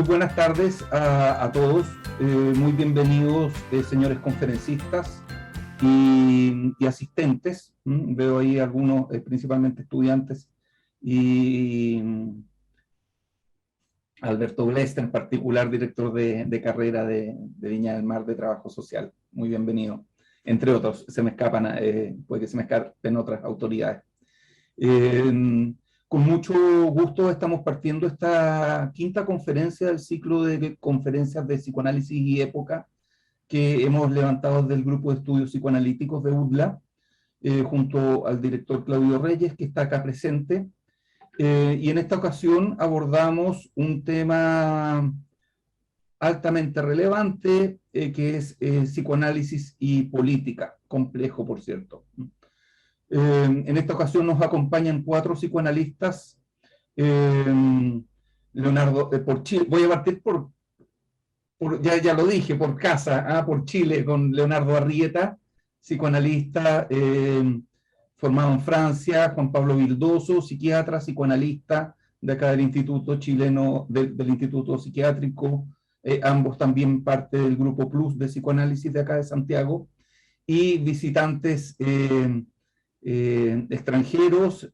buenas tardes a todos, muy bienvenidos señores conferencistas y asistentes. Veo ahí algunos, principalmente estudiantes, y Alberto Blesta en particular, director de carrera de Viña del Mar de Trabajo Social. Muy bienvenido. Entre otros, se me escapan, puede que se me escapen otras autoridades. Con mucho gusto estamos partiendo esta quinta conferencia del ciclo de conferencias de psicoanálisis y época que hemos levantado del Grupo de Estudios Psicoanalíticos de UDLA, junto al director Claudio Reyes, que está acá presente. Y en esta ocasión abordamos un tema altamente relevante, que es psicoanálisis y política, complejo, por cierto. En esta ocasión nos acompañan 4 psicoanalistas. Leonardo, por Chile, voy a partir ya lo dije, por casa, por Chile, con Leonardo Arrieta, psicoanalista, formado en Francia. Juan Pablo Vildoso, psiquiatra, psicoanalista de acá del Instituto Chileno, del Instituto Psiquiátrico, ambos también parte del Grupo Plus de Psicoanálisis de acá de Santiago, y visitantes extranjeros.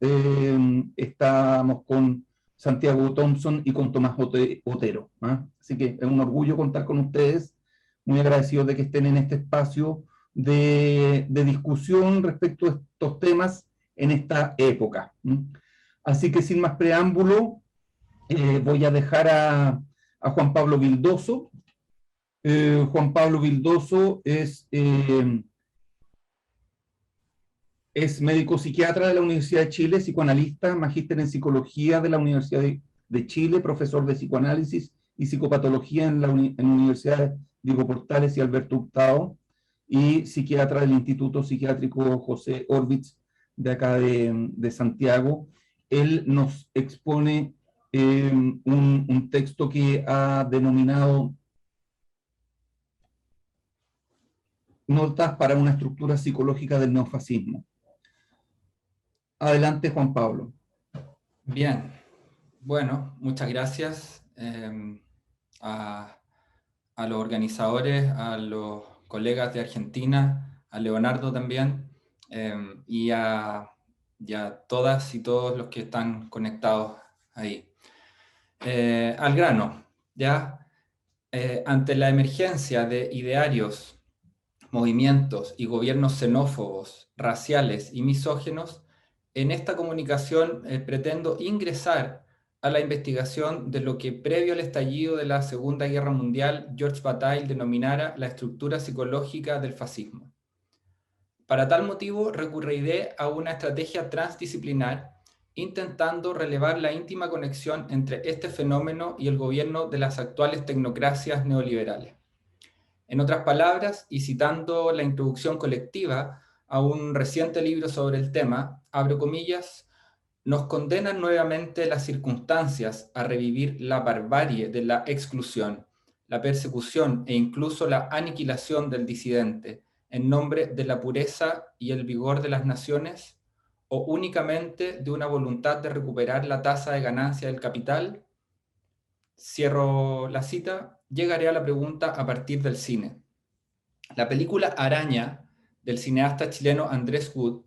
Estamos con Santiago Thompson y con Tomás Otero. Así que es un orgullo contar con ustedes, muy agradecidos de que estén en este espacio de discusión respecto a estos temas en esta época. Así que sin más preámbulo, voy a dejar a Juan Pablo Vildoso. Juan Pablo Vildoso es médico psiquiatra de la Universidad de Chile, psicoanalista, magíster en psicología de la Universidad de Chile, profesor de psicoanálisis y psicopatología en la Universidad Diego Portales y Alberto Hurtado, y psiquiatra del Instituto Psiquiátrico José Orbitz de acá de Santiago. Él nos expone un texto que ha denominado Notas para una estructura psicológica del neofascismo. Adelante, Juan Pablo. Bien, bueno, muchas gracias a los organizadores, a los colegas de Argentina, a Leonardo también, y a todas y todos los que están conectados ahí. Al grano, ¿ya? Ante la emergencia de idearios, movimientos y gobiernos xenófobos, raciales y misóginos, en esta comunicación pretendo ingresar a la investigación de lo que previo al estallido de la Segunda Guerra Mundial George Bataille denominara la estructura psicológica del fascismo. Para tal motivo recurriré a una estrategia transdisciplinar intentando relevar la íntima conexión entre este fenómeno y el gobierno de las actuales tecnocracias neoliberales. En otras palabras, y citando la introducción colectiva a un reciente libro sobre el tema, abro comillas, nos condenan nuevamente las circunstancias a revivir la barbarie de la exclusión, la persecución e incluso la aniquilación del disidente en nombre de la pureza y el vigor de las naciones, o únicamente de una voluntad de recuperar la tasa de ganancia del capital. Cierro la cita. Llegaré a la pregunta a partir del cine. La película Araña, del cineasta chileno Andrés Wood,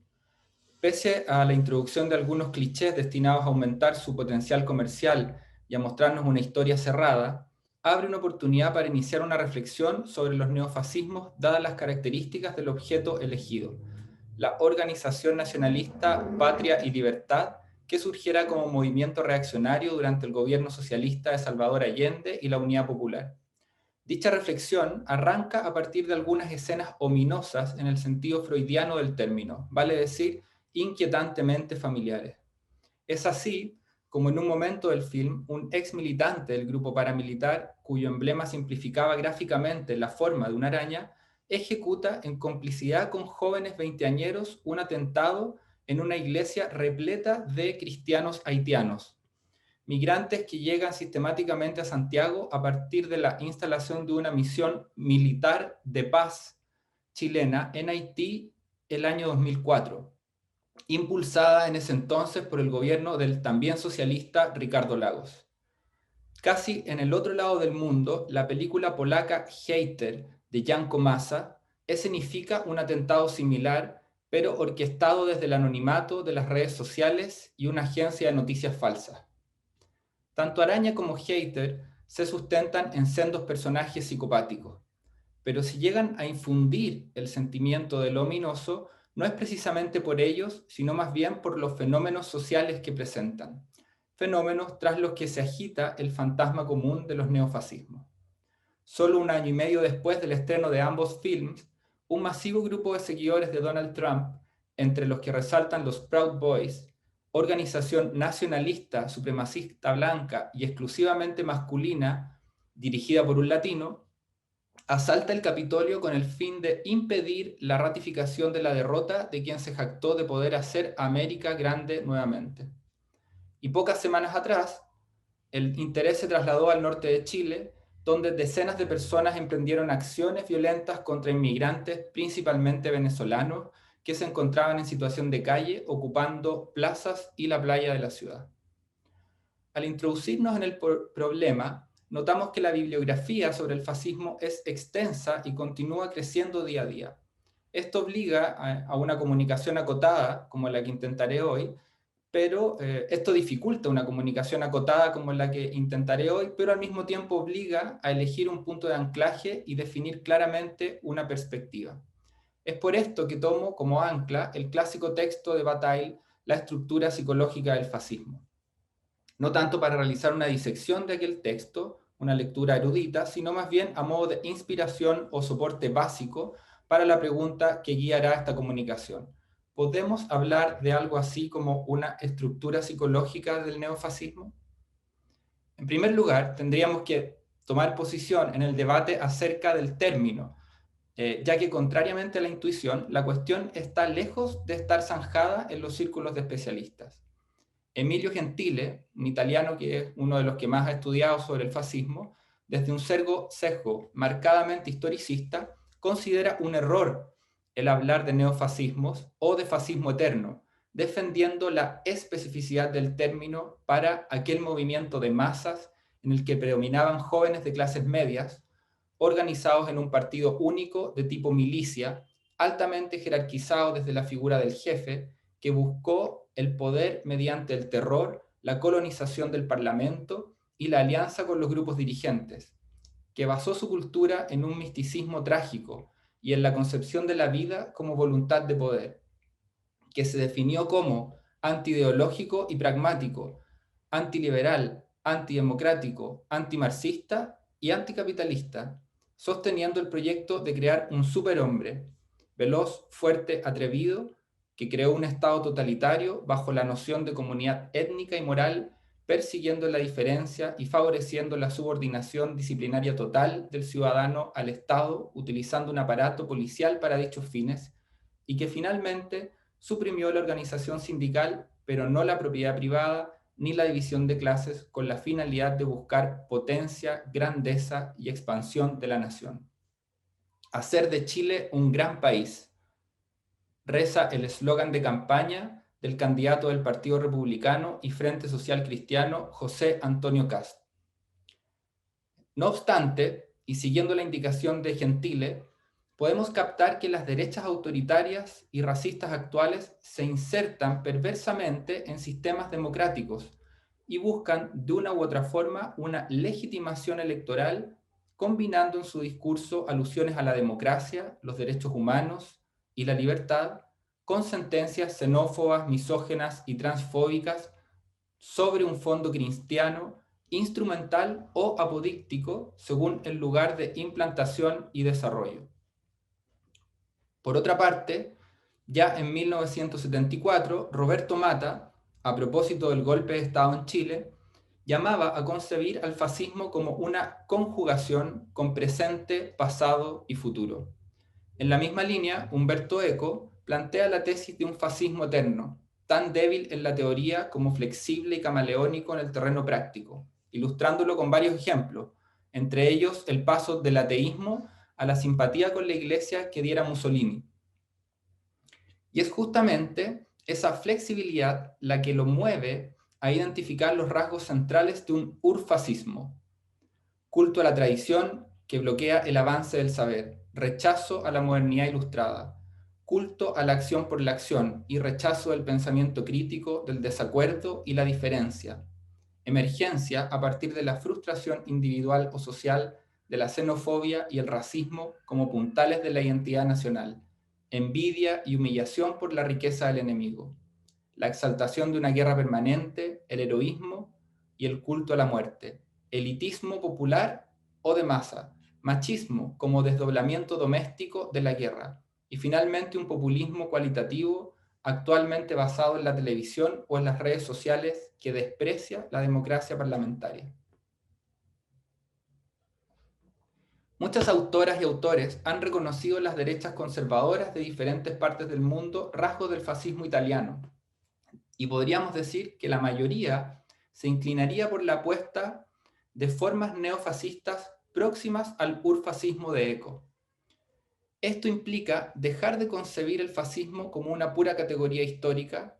pese a la introducción de algunos clichés destinados a aumentar su potencial comercial y a mostrarnos una historia cerrada, abre una oportunidad para iniciar una reflexión sobre los neofascismos dadas las características del objeto elegido, la organización nacionalista Patria y Libertad, que surgiera como movimiento reaccionario durante el gobierno socialista de Salvador Allende y la Unidad Popular. Dicha reflexión arranca a partir de algunas escenas ominosas en el sentido freudiano del término, vale decir, inquietantemente familiares. Es así como en un momento del film, un ex militante del grupo paramilitar, cuyo emblema simplificaba gráficamente la forma de una araña, ejecuta en complicidad con jóvenes veinteañeros un atentado en una iglesia repleta de cristianos haitianos, migrantes que llegan sistemáticamente a Santiago a partir de la instalación de una misión militar de paz chilena en Haití el año 2004, impulsada en ese entonces por el gobierno del también socialista Ricardo Lagos. Casi en el otro lado del mundo, la película polaca Hater de Jan Komasa escenifica un atentado similar, pero orquestado desde el anonimato de las redes sociales y una agencia de noticias falsas. Tanto Araña como Hater se sustentan en sendos personajes psicopáticos, pero si llegan a infundir el sentimiento de lo ominoso, no es precisamente por ellos, sino más bien por los fenómenos sociales que presentan, fenómenos tras los que se agita el fantasma común de los neofascismos. Solo un año y medio después del estreno de ambos films, un masivo grupo de seguidores de Donald Trump, entre los que resaltan los Proud Boys, organización nacionalista, supremacista blanca y exclusivamente masculina, dirigida por un latino, asalta el Capitolio con el fin de impedir la ratificación de la derrota de quien se jactó de poder hacer América grande nuevamente. Y pocas semanas atrás, el interés se trasladó al norte de Chile, donde decenas de personas emprendieron acciones violentas contra inmigrantes, principalmente venezolanos, que se encontraban en situación de calle, ocupando plazas y la playa de la ciudad. Al introducirnos en el problema, notamos que la bibliografía sobre el fascismo es extensa y continúa creciendo día a día. Esto obliga a una comunicación acotada, como la que intentaré hoy, pero esto dificulta una comunicación acotada como la que intentaré hoy, pero al mismo tiempo obliga a elegir un punto de anclaje y definir claramente una perspectiva. Es por esto que tomo como ancla el clásico texto de Bataille, La estructura psicológica del fascismo. No tanto para realizar una disección de aquel texto, una lectura erudita, sino más bien a modo de inspiración o soporte básico para la pregunta que guiará esta comunicación. ¿Podemos hablar de algo así como una estructura psicológica del neofascismo? En primer lugar, tendríamos que tomar posición en el debate acerca del término, ya que contrariamente a la intuición, la cuestión está lejos de estar zanjada en los círculos de especialistas. Emilio Gentile, un italiano que es uno de los que más ha estudiado sobre el fascismo, desde un sesgo marcadamente historicista, considera un error el hablar de neofascismos o de fascismo eterno, defendiendo la especificidad del término para aquel movimiento de masas en el que predominaban jóvenes de clases medias, organizados en un partido único de tipo milicia, altamente jerarquizado desde la figura del jefe, que buscó el poder mediante el terror, la colonización del Parlamento y la alianza con los grupos dirigentes, que basó su cultura en un misticismo trágico y en la concepción de la vida como voluntad de poder, que se definió como antiideológico y pragmático, antiliberal, antidemocrático, antimarxista y anticapitalista, sosteniendo el proyecto de crear un superhombre, veloz, fuerte, atrevido, que creó un Estado totalitario bajo la noción de comunidad étnica y moral, persiguiendo la diferencia y favoreciendo la subordinación disciplinaria total del ciudadano al Estado, utilizando un aparato policial para dichos fines, y que finalmente suprimió la organización sindical, pero no la propiedad privada ni la división de clases, con la finalidad de buscar potencia, grandeza y expansión de la nación. Hacer de Chile un gran país, reza el eslogan de campaña del candidato del Partido Republicano y Frente Social Cristiano, José Antonio Kast. No obstante, y siguiendo la indicación de Gentile, podemos captar que las derechas autoritarias y racistas actuales se insertan perversamente en sistemas democráticos y buscan de una u otra forma una legitimación electoral, combinando en su discurso alusiones a la democracia, los derechos humanos y la libertad, con sentencias xenófobas, misógenas y transfóbicas sobre un fondo cristiano, instrumental o apodíctico, según el lugar de implantación y desarrollo. Por otra parte, ya en 1974, Roberto Mata, a propósito del golpe de Estado en Chile, llamaba a concebir al fascismo como una conjugación con presente, pasado y futuro. En la misma línea, Humberto Eco plantea la tesis de un fascismo eterno, tan débil en la teoría como flexible y camaleónico en el terreno práctico, ilustrándolo con varios ejemplos, entre ellos el paso del ateísmo a la simpatía con la Iglesia que diera Mussolini. Y es justamente esa flexibilidad la que lo mueve a identificar los rasgos centrales de un urfascismo: culto a la tradición que bloquea el avance del saber, rechazo a la modernidad ilustrada, culto a la acción por la acción y rechazo del pensamiento crítico, del desacuerdo y la diferencia, emergencia a partir de la frustración individual o social, de la xenofobia y el racismo como puntales de la identidad nacional, envidia y humillación por la riqueza del enemigo, la exaltación de una guerra permanente, el heroísmo y el culto a la muerte, elitismo popular o de masa, machismo como desdoblamiento doméstico de la guerra, y finalmente un populismo cualitativo actualmente basado en la televisión o en las redes sociales que desprecia la democracia parlamentaria. Muchas autoras y autores han reconocido en las derechas conservadoras de diferentes partes del mundo rasgos del fascismo italiano, y podríamos decir que la mayoría se inclinaría por la apuesta de formas neofascistas próximas al urfascismo de Eco. Esto implica dejar de concebir el fascismo como una pura categoría histórica,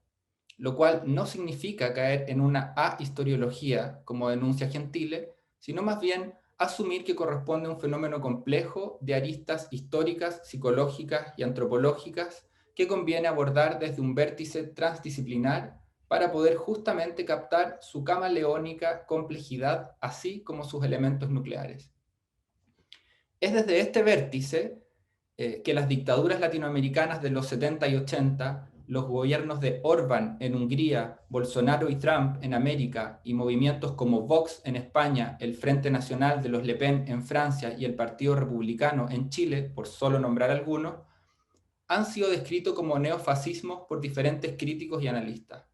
lo cual no significa caer en una ahistoriología, como denuncia Gentile, sino más bien asumir que corresponde a un fenómeno complejo de aristas históricas, psicológicas y antropológicas que conviene abordar desde un vértice transdisciplinar para poder justamente captar su camaleónica complejidad, así como sus elementos nucleares. Es desde este vértice que las dictaduras latinoamericanas de los 70 y 80, los gobiernos de Orbán en Hungría, Bolsonaro y Trump en América, y movimientos como Vox en España, el Frente Nacional de los Le Pen en Francia y el Partido Republicano en Chile, por solo nombrar algunos, han sido descritos como neofascismos por diferentes críticos y analistas.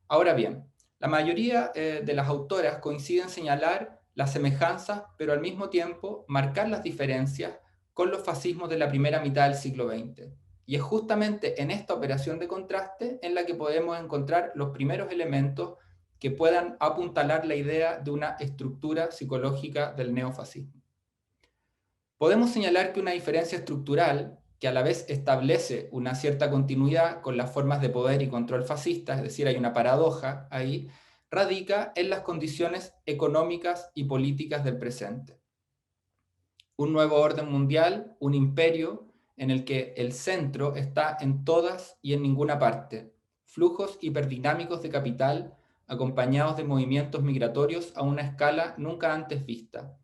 Ahora bien, la mayoría de las autoras coinciden en señalar las semejanzas, pero al mismo tiempo marcar las diferencias con los fascismos de la primera mitad del siglo XX. Y es justamente en esta operación de contraste en la que podemos encontrar los primeros elementos que puedan apuntalar la idea de una estructura psicológica del neofascismo. Podemos señalar que una diferencia estructural, que a la vez establece una cierta continuidad con las formas de poder y control fascistas, es decir, hay una paradoja ahí, radica en las condiciones económicas y políticas del presente. Un nuevo orden mundial, un imperio en el que el centro está en todas y en ninguna parte, flujos hiperdinámicos de capital acompañados de movimientos migratorios a una escala nunca antes vista,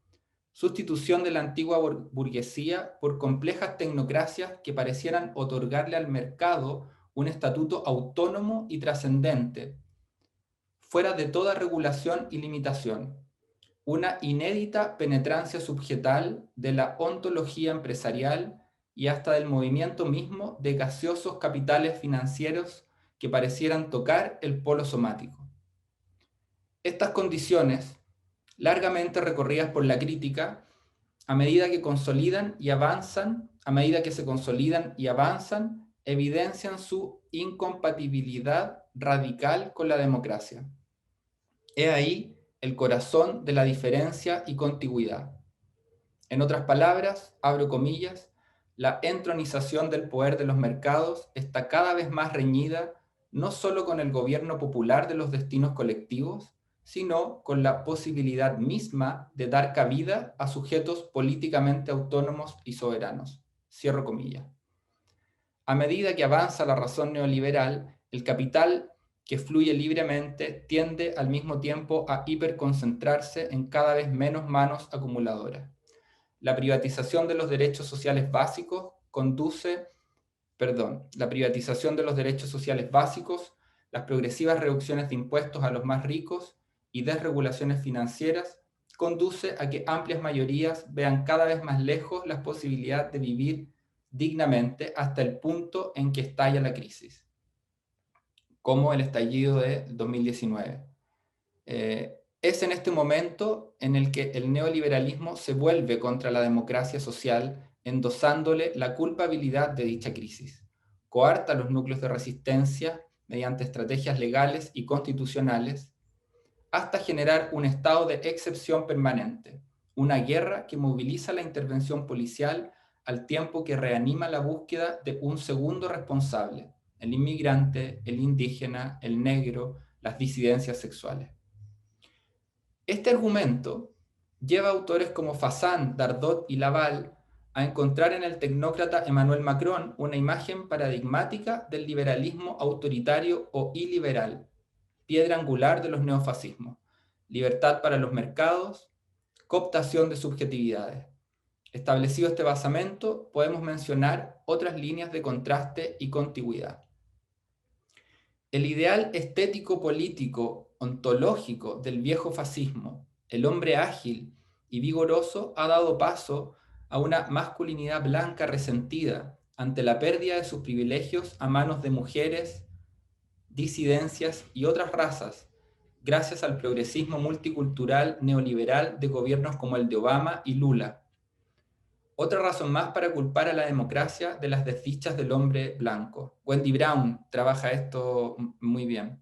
sustitución de la antigua burguesía por complejas tecnocracias que parecieran otorgarle al mercado un estatuto autónomo y trascendente, fuera de toda regulación y limitación, una inédita penetrancia subjetal de la ontología empresarial y hasta del movimiento mismo de gaseosos capitales financieros que parecieran tocar el polo somático. Estas condiciones, largamente recorridas por la crítica, a medida que se consolidan y avanzan, evidencian su incompatibilidad radical con la democracia. He ahí el corazón de la diferencia y contigüidad. En otras palabras, abro comillas, la entronización del poder de los mercados está cada vez más reñida no solo con el gobierno popular de los destinos colectivos, sino con la posibilidad misma de dar cabida a sujetos políticamente autónomos y soberanos. Cierro comillas. A medida que avanza la razón neoliberal, el capital que fluye libremente tiende al mismo tiempo a hiperconcentrarse en cada vez menos manos acumuladoras. La privatización de los derechos sociales básicos las progresivas reducciones de impuestos a los más ricos y desregulaciones financieras conduce a que amplias mayorías vean cada vez más lejos la posibilidad de vivir dignamente hasta el punto en que estalla la crisis, como el estallido de 2019. Es en este momento en el que el neoliberalismo se vuelve contra la democracia social, endosándole la culpabilidad de dicha crisis. Coarta los núcleos de resistencia mediante estrategias legales y constitucionales, hasta generar un estado de excepción permanente, una guerra que moviliza la intervención policial al tiempo que reanima la búsqueda de un segundo responsable, el inmigrante, el indígena, el negro, las disidencias sexuales. Este argumento lleva a autores como Fassin, Dardot y Laval a encontrar en el tecnócrata Emmanuel Macron una imagen paradigmática del liberalismo autoritario o iliberal, piedra angular de los neofascismos, libertad para los mercados, cooptación de subjetividades. Establecido este basamento, podemos mencionar otras líneas de contraste y contigüidad. El ideal estético-político ontológico del viejo fascismo, el hombre ágil y vigoroso, ha dado paso a una masculinidad blanca resentida ante la pérdida de sus privilegios a manos de mujeres, disidencias y otras razas, gracias al progresismo multicultural neoliberal de gobiernos como el de Obama y Lula. Otra razón más para culpar a la democracia de las desdichas del hombre blanco. Wendy Brown trabaja esto muy bien.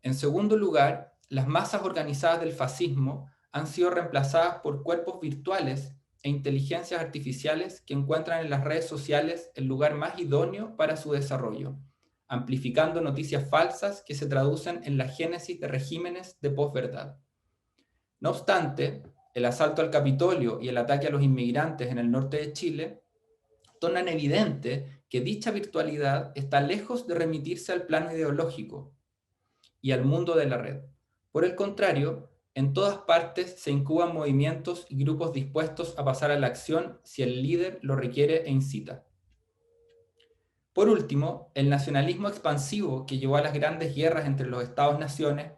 En segundo lugar, las masas organizadas del fascismo han sido reemplazadas por cuerpos virtuales e inteligencias artificiales que encuentran en las redes sociales el lugar más idóneo para su desarrollo, amplificando noticias falsas que se traducen en la génesis de regímenes de posverdad. No obstante, el asalto al Capitolio y el ataque a los inmigrantes en el norte de Chile tornan evidente que dicha virtualidad está lejos de remitirse al plano ideológico y al mundo de la red. Por el contrario, en todas partes se incuban movimientos y grupos dispuestos a pasar a la acción si el líder lo requiere e incita. Por último, el nacionalismo expansivo que llevó a las grandes guerras entre los Estados-naciones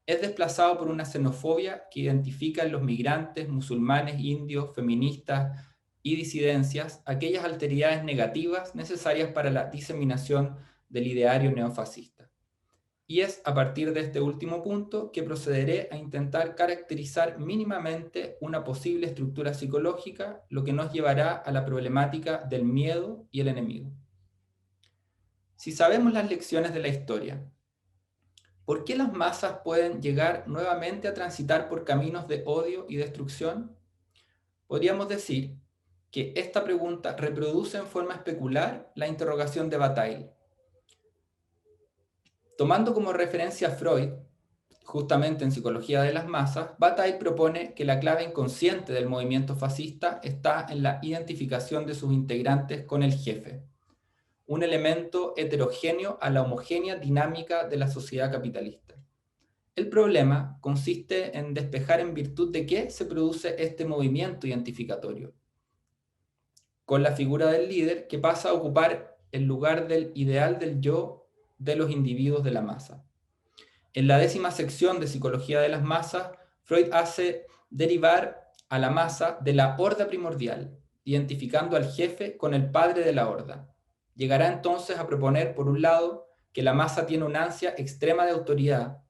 es desplazado por una xenofobia que identifica en los migrantes, musulmanes, indios, feministas y disidencias aquellas alteridades negativas necesarias para la diseminación del ideario neofascista. Y es a partir de este último punto que procederé a intentar caracterizar mínimamente una posible estructura psicológica, lo que nos llevará a la problemática del miedo y el enemigo. Si sabemos las lecciones de la historia, ¿por qué las masas pueden llegar nuevamente a transitar por caminos de odio y destrucción? Podríamos decir que esta pregunta reproduce en forma especular la interrogación de Bataille. Tomando como referencia a Freud, justamente en Psicología de las Masas, Bataille propone que la clave inconsciente del movimiento fascista está en la identificación de sus integrantes con el jefe, un elemento heterogéneo a la homogénea dinámica de la sociedad capitalista. El problema consiste en despejar en virtud de qué se produce este movimiento identificatorio, con la figura del líder que pasa a ocupar el lugar del ideal del yo de los individuos de la masa. En la 10ª sección de Psicología de las Masas, Freud hace derivar a la masa de la horda primordial, identificando al jefe con el padre de la horda. Llegará entonces a proponer, por un lado, que la masa tiene una ansia extrema de autoridad,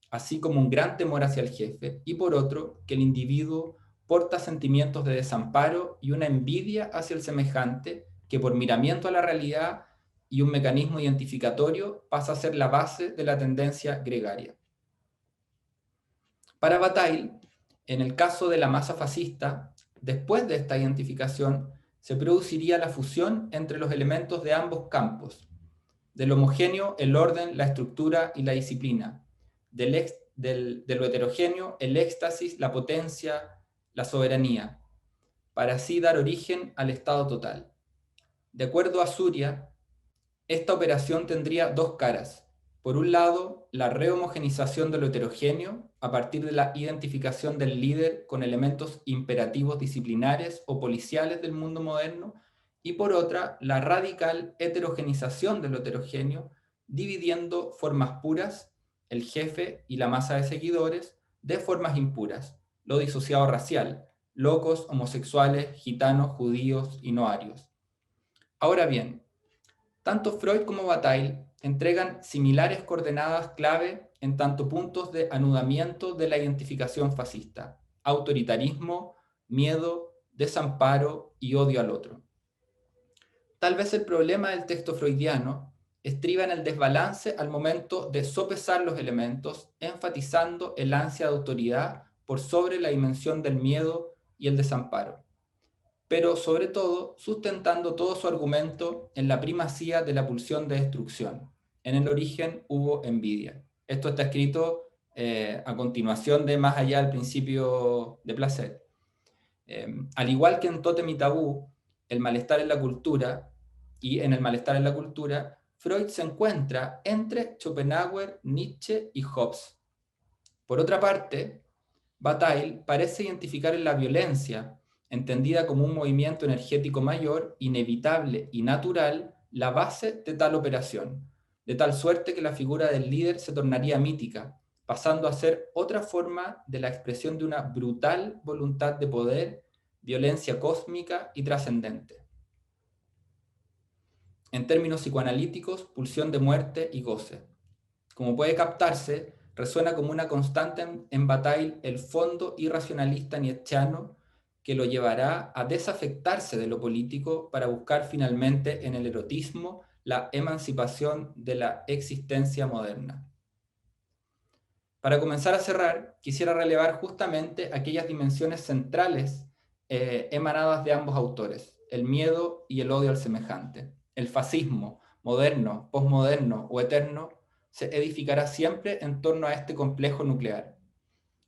así como un gran temor hacia el jefe, y por otro, que el individuo porta sentimientos de desamparo y una envidia hacia el semejante que por miramiento a la realidad y un mecanismo identificatorio pasa a ser la base de la tendencia gregaria. Para Bataille, en el caso de la masa fascista, después de esta identificación, se produciría la fusión entre los elementos de ambos campos, del homogéneo, el orden, la estructura y la disciplina, de lo heterogéneo, el éxtasis, la potencia, la soberanía, para así dar origen al estado total. De acuerdo a Surya, esta operación tendría dos caras. Por un lado, la rehomogenización de lo heterogéneo a partir de la identificación del líder con elementos imperativos disciplinares o policiales del mundo moderno, y por otra, la radical heterogenización de lo heterogéneo, dividiendo formas puras, el jefe y la masa de seguidores, de formas impuras, lo disociado racial, locos, homosexuales, gitanos, judíos y no arios. Ahora bien, tanto Freud como Bataille entregan similares coordenadas clave en tanto puntos de anudamiento de la identificación fascista: autoritarismo, miedo, desamparo y odio al otro. Tal vez el problema del texto freudiano estriba en el desbalance al momento de sopesar los elementos, enfatizando el ansia de autoridad por sobre la dimensión del miedo y el desamparo, pero sobre todo sustentando todo su argumento en la primacía de la pulsión de destrucción. En el origen hubo envidia. Esto está escrito a continuación de Más allá del principio de placer. Al igual que en Tótem y Tabú, el malestar en la cultura, y en el malestar en la cultura, Freud se encuentra entre Schopenhauer, Nietzsche y Hobbes. Por otra parte, Bataille parece identificar en la violencia, entendida como un movimiento energético mayor, inevitable y natural, la base de tal operación, de tal suerte que la figura del líder se tornaría mítica, pasando a ser otra forma de la expresión de una brutal voluntad de poder, violencia cósmica y trascendente. En términos psicoanalíticos, pulsión de muerte y goce. Como puede captarse, resuena como una constante en Bataille el fondo irracionalista nietzscheano que lo llevará a desafectarse de lo político para buscar finalmente en el erotismo la emancipación de la existencia moderna. Para comenzar a cerrar, quisiera relevar justamente aquellas dimensiones centrales emanadas de ambos autores, el miedo y el odio al semejante. El fascismo, moderno, posmoderno o eterno, se edificará siempre en torno a este complejo nuclear.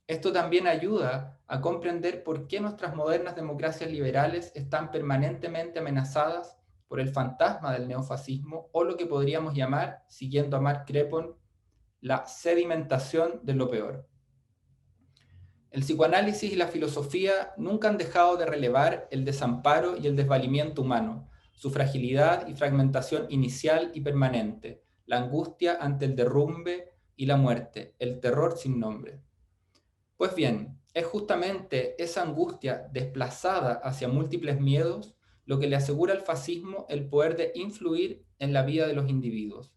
Esto también ayuda a comprender por qué nuestras modernas democracias liberales están permanentemente amenazadas por el fantasma del neofascismo o lo que podríamos llamar, siguiendo a Mark Crepon, la sedimentación de lo peor. El psicoanálisis y la filosofía nunca han dejado de relevar el desamparo y el desvalimiento humano, su fragilidad y fragmentación inicial y permanente, la angustia ante el derrumbe y la muerte, el terror sin nombre. Pues bien, es justamente esa angustia desplazada hacia múltiples miedos lo que le asegura al fascismo el poder de influir en la vida de los individuos.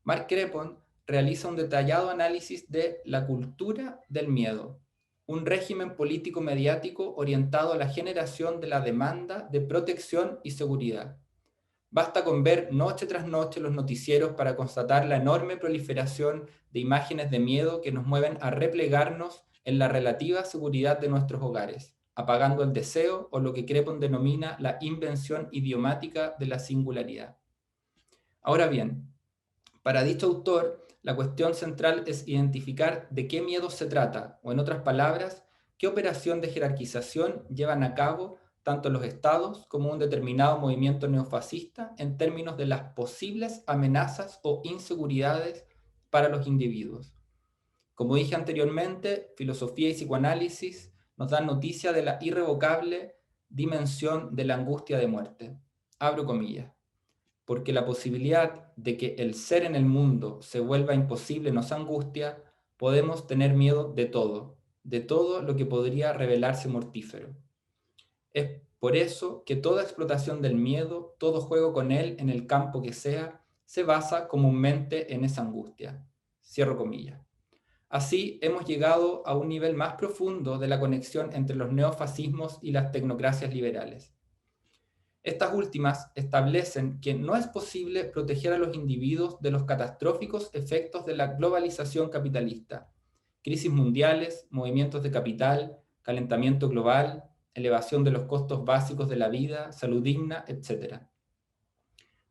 Mark Crepon realiza un detallado análisis de la cultura del miedo, un régimen político mediático orientado a la generación de la demanda de protección y seguridad. Basta con ver noche tras noche los noticieros para constatar la enorme proliferación de imágenes de miedo que nos mueven a replegarnos en la relativa seguridad de nuestros hogares, apagando el deseo o lo que Crepon denomina la invención idiomática de la singularidad. Ahora bien, para dicho autor, la cuestión central es identificar de qué miedo se trata, o en otras palabras, qué operación de jerarquización llevan a cabo tanto los estados como un determinado movimiento neofascista en términos de las posibles amenazas o inseguridades para los individuos. Como dije anteriormente, filosofía y psicoanálisis nos dan noticia de la irrevocable dimensión de la angustia de muerte. Abro comillas. Porque la posibilidad de que el ser en el mundo se vuelva imposible nos angustia, podemos tener miedo de todo lo que podría revelarse mortífero. Es por eso que toda explotación del miedo, todo juego con él en el campo que sea, se basa comúnmente en esa angustia. Cierro comillas. Así hemos llegado a un nivel más profundo de la conexión entre los neofascismos y las tecnocracias liberales. Estas últimas establecen que no es posible proteger a los individuos de los catastróficos efectos de la globalización capitalista, crisis mundiales, movimientos de capital, calentamiento global, elevación de los costos básicos de la vida, salud digna, etc.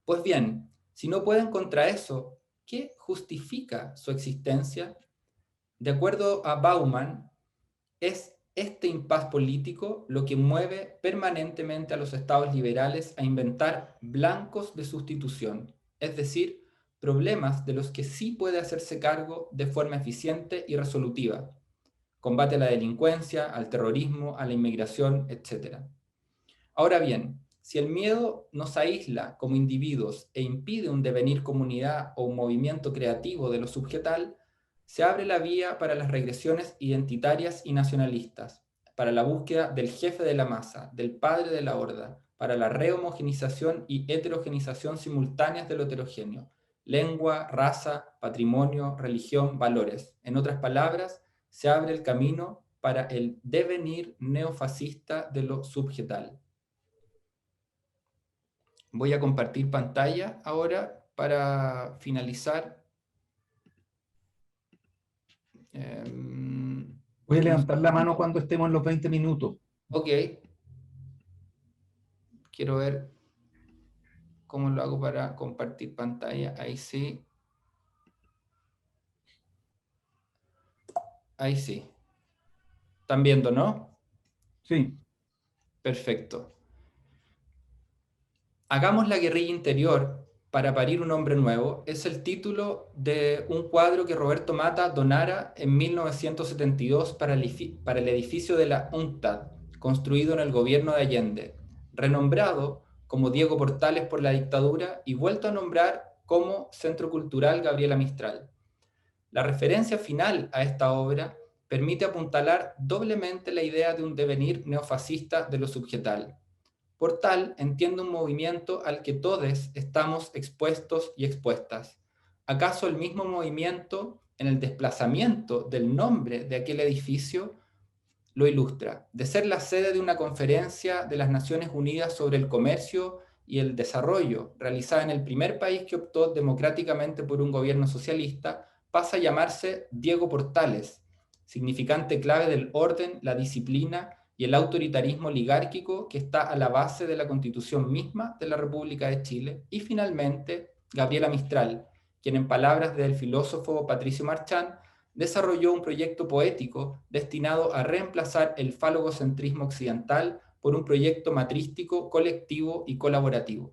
Pues bien, si no pueden contra eso, ¿qué justifica su existencia? De acuerdo a Bauman, es este impas político lo que mueve permanentemente a los estados liberales a inventar blancos de sustitución, es decir, problemas de los que sí puede hacerse cargo de forma eficiente y resolutiva. Combate a la delincuencia, al terrorismo, a la inmigración, etc. Ahora bien, si el miedo nos aísla como individuos e impide un devenir comunidad o un movimiento creativo de lo subjetal, se abre la vía para las regresiones identitarias y nacionalistas, para la búsqueda del jefe de la masa, del padre de la horda, para la rehomogenización y heterogenización simultáneas de lo heterogéneo, lengua, raza, patrimonio, religión, valores. En otras palabras, se abre el camino para el devenir neofascista de lo subjetal. Voy a compartir pantalla ahora para finalizar. Voy a levantar la mano cuando estemos en los 20 minutos. Ok. Quiero ver cómo lo hago para compartir pantalla. Ahí sí. Ahí sí. ¿Están viendo, no? Sí. Perfecto. Hagamos la guerrilla interior para parir un hombre nuevo es el título de un cuadro que Roberto Mata donara en 1972 para el edificio de la UNCTAD, construido en el gobierno de Allende, renombrado como Diego Portales por la dictadura y vuelto a nombrar como Centro Cultural Gabriela Mistral. La referencia final a esta obra permite apuntalar doblemente la idea de un devenir neofascista de lo subjetal. Por tal, entiende un movimiento al que todos estamos expuestos y expuestas. ¿Acaso el mismo movimiento en el desplazamiento del nombre de aquel edificio lo ilustra? De ser la sede de una conferencia de las Naciones Unidas sobre el comercio y el desarrollo, realizada en el primer país que optó democráticamente por un gobierno socialista, pasa a llamarse Diego Portales, significante clave del orden, la disciplina y el autoritarismo oligárquico que está a la base de la Constitución misma de la República de Chile, y finalmente Gabriela Mistral, quien en palabras del filósofo Patricio Marchán desarrolló un proyecto poético destinado a reemplazar el falogocentrismo occidental por un proyecto matrístico, colectivo y colaborativo.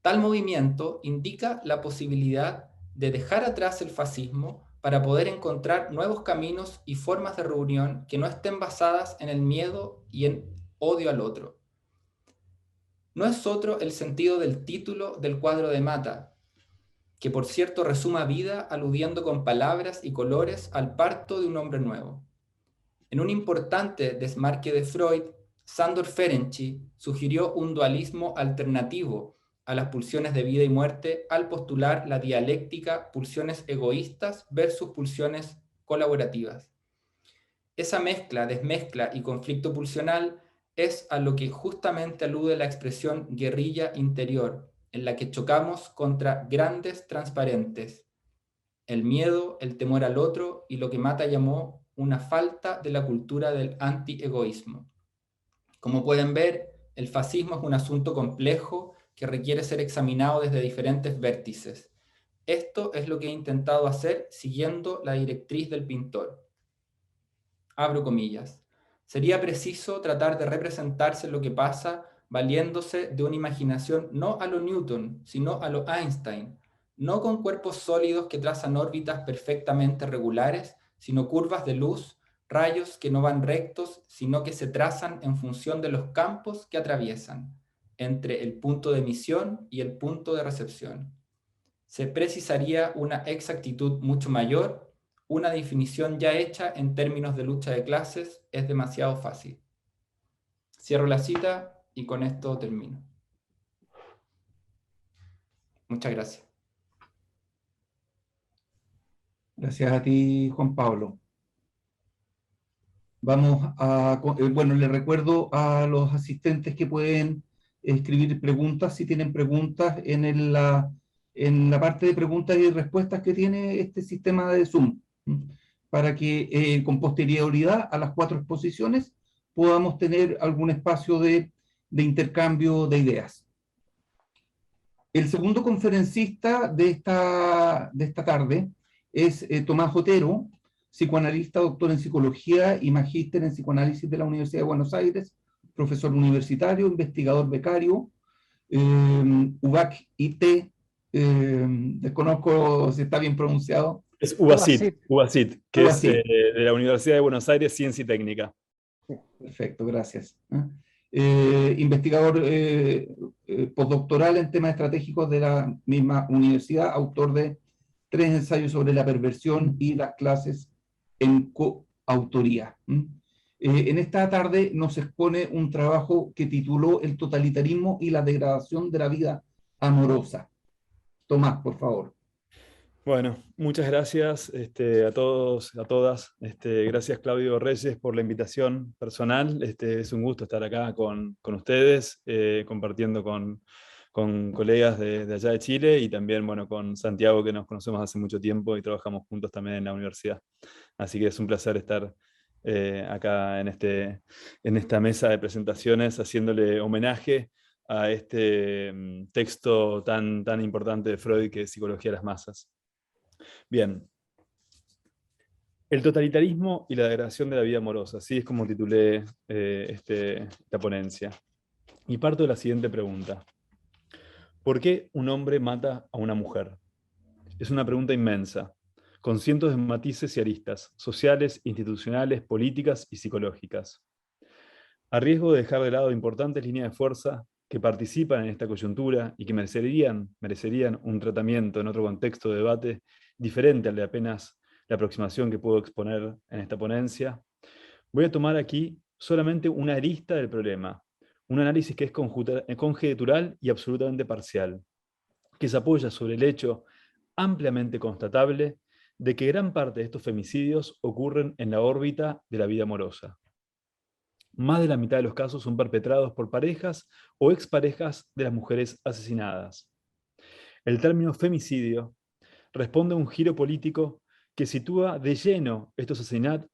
Tal movimiento indica la posibilidad de dejar atrás el fascismo para poder encontrar nuevos caminos y formas de reunión que no estén basadas en el miedo y en odio al otro. No es otro el sentido del título del cuadro de Mata, que por cierto resuma vida aludiendo con palabras y colores al parto de un hombre nuevo. En un importante desmarque de Freud, Sándor Ferenczi sugirió un dualismo alternativo a las pulsiones de vida y muerte al postular la dialéctica pulsiones egoístas versus pulsiones colaborativas. Esa mezcla, desmezcla y conflicto pulsional es a lo que justamente alude la expresión guerrilla interior, en la que chocamos contra grandes transparentes, el miedo, el temor al otro y lo que Mata llamó una falta de la cultura del anti-egoísmo. Como pueden ver, el fascismo es un asunto complejo que requiere ser examinado desde diferentes vértices. Esto es lo que he intentado hacer siguiendo la directriz del pintor. Abro comillas. Sería preciso tratar de representarse lo que pasa valiéndose de una imaginación no a lo Newton, sino a lo Einstein, no con cuerpos sólidos que trazan órbitas perfectamente regulares, sino curvas de luz, rayos que no van rectos, sino que se trazan en función de los campos que atraviesan, entre el punto de emisión y el punto de recepción. Se precisaría una exactitud mucho mayor. Una definición ya hecha en términos de lucha de clases es demasiado fácil. Cierro la cita y con esto termino. Muchas gracias. Gracias a ti, Juan Pablo. Vamos a, bueno, le recuerdo a los asistentes que pueden escribir preguntas, si tienen preguntas, en la parte de preguntas y respuestas que tiene este sistema de Zoom, para que con posterioridad a las 4 exposiciones podamos tener algún espacio de intercambio de ideas. El segundo conferencista de esta tarde es Tomás Otero, psicoanalista, doctor en psicología y magíster en psicoanálisis de la Universidad de Buenos Aires, profesor universitario, investigador becario, UBAC-IT, desconozco si está bien pronunciado. Es UBACIT, que es UBACIT. de la Universidad de Buenos Aires, Ciencia y Técnica. Perfecto, gracias. Investigador postdoctoral en temas estratégicos de la misma universidad, autor de 3 ensayos sobre la perversión y las clases en coautoría. En esta tarde nos expone un trabajo que tituló El totalitarismo y la degradación de la vida amorosa. Tomás, por favor. Bueno, muchas gracias a todos, a todas. Gracias, Claudio Reyes, por la invitación personal. Es un gusto estar acá con ustedes, compartiendo con colegas de allá de Chile y también, bueno, con Santiago, que nos conocemos hace mucho tiempo y trabajamos juntos también en la universidad. Así que es un placer estar acá en esta mesa de presentaciones, haciéndole homenaje a este texto tan importante de Freud, que es Psicología de las Masas. Bien. El totalitarismo y la degradación de la vida amorosa, así es como titulé esta ponencia. Y parto de la siguiente pregunta. ¿Por qué un hombre mata a una mujer? Es una pregunta inmensa, con cientos de matices y aristas, sociales, institucionales, políticas y psicológicas. A riesgo de dejar de lado importantes líneas de fuerza que participan en esta coyuntura y que merecerían un tratamiento en otro contexto de debate diferente al de apenas la aproximación que puedo exponer en esta ponencia, voy a tomar aquí solamente una arista del problema, un análisis que es conjetural y absolutamente parcial, que se apoya sobre el hecho ampliamente constatable de que gran parte de estos femicidios ocurren en la órbita de la vida amorosa. Más de la mitad de los casos son perpetrados por parejas o exparejas de las mujeres asesinadas. El término femicidio responde a un giro político que sitúa de lleno estos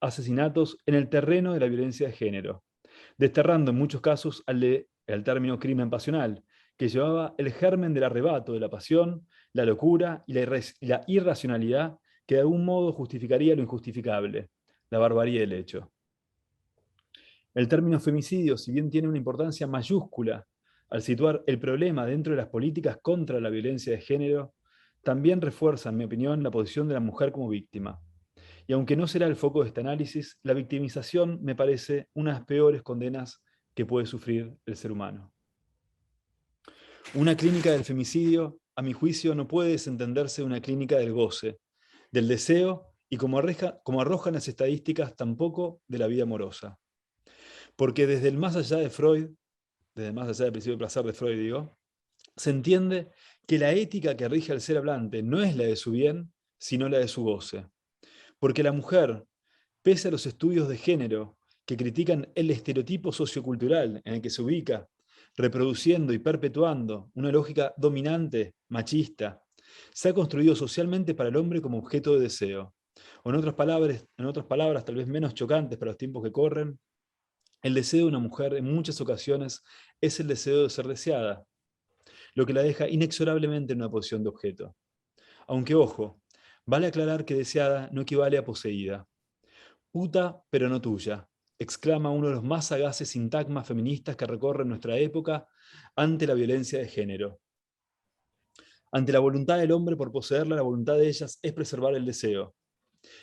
asesinatos en el terreno de la violencia de género, desterrando en muchos casos al término crimen pasional, que llevaba el germen del arrebato, de la pasión, la locura y la irracionalidad que de algún modo justificaría lo injustificable, la barbarie del hecho. El término femicidio, si bien tiene una importancia mayúscula al situar el problema dentro de las políticas contra la violencia de género, también refuerza, en mi opinión, la posición de la mujer como víctima. Y aunque no será el foco de este análisis, la victimización me parece una de las peores condenas que puede sufrir el ser humano. Una clínica del femicidio, a mi juicio, no puede desentenderse de una clínica del goce, del deseo y, como arrojan las estadísticas, tampoco de la vida amorosa. Porque desde el más allá de Freud, desde el más allá del principio de placer de Freud, digo, se entiende que la ética que rige al ser hablante no es la de su bien, sino la de su goce. Porque la mujer, pese a los estudios de género que critican el estereotipo sociocultural en el que se ubica, reproduciendo y perpetuando una lógica dominante, machista, se ha construido socialmente para el hombre como objeto de deseo. O en otras palabras, tal vez menos chocantes para los tiempos que corren, el deseo de una mujer en muchas ocasiones es el deseo de ser deseada, lo que la deja inexorablemente en una posición de objeto. Aunque, ojo, vale aclarar que deseada no equivale a poseída. Puta, pero no tuya, exclama uno de los más sagaces sintagmas feministas que recorren nuestra época ante la violencia de género. Ante la voluntad del hombre por poseerla, la voluntad de ellas es preservar el deseo.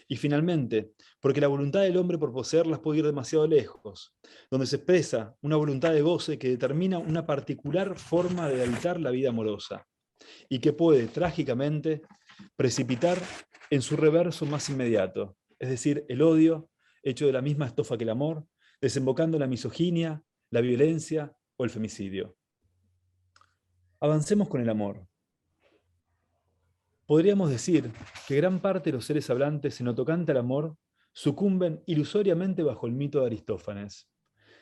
Y finalmente, porque la voluntad del hombre por poseerlas puede ir demasiado lejos, donde se expresa una voluntad de goce que determina una particular forma de habitar la vida amorosa, y que puede, trágicamente, precipitar en su reverso más inmediato, es decir, el odio, hecho de la misma estofa que el amor, desembocando en la misoginia, la violencia o el femicidio. Avancemos con el amor. Podríamos decir que gran parte de los seres hablantes en lo tocante al amor sucumben ilusoriamente bajo el mito de Aristófanes,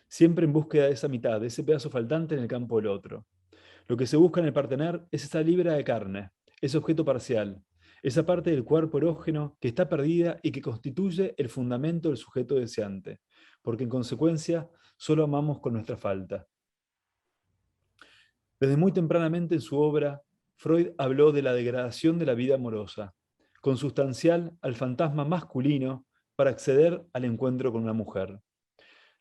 siempre en búsqueda de esa mitad, de ese pedazo faltante en el campo del otro. Lo que se busca en el partener es esa libra de carne, ese objeto parcial, esa parte del cuerpo erógeno que está perdida y que constituye el fundamento del sujeto deseante, porque en consecuencia solo amamos con nuestra falta. Desde muy tempranamente en su obra, Freud habló de la degradación de la vida amorosa, consustancial al fantasma masculino para acceder al encuentro con una mujer.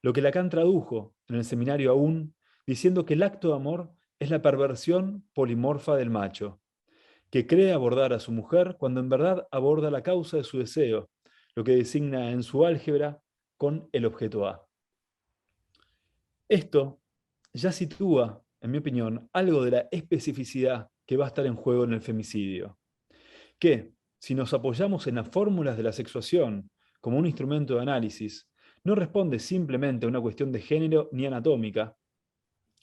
Lo que Lacan tradujo en el seminario Aún, diciendo que el acto de amor es la perversión polimorfa del macho, que cree abordar a su mujer cuando en verdad aborda la causa de su deseo, lo que designa en su álgebra con el objeto A. Esto ya sitúa, en mi opinión, algo de la especificidad que va a estar en juego en el femicidio. Que, si nos apoyamos en las fórmulas de la sexuación como un instrumento de análisis, no responde simplemente a una cuestión de género ni anatómica,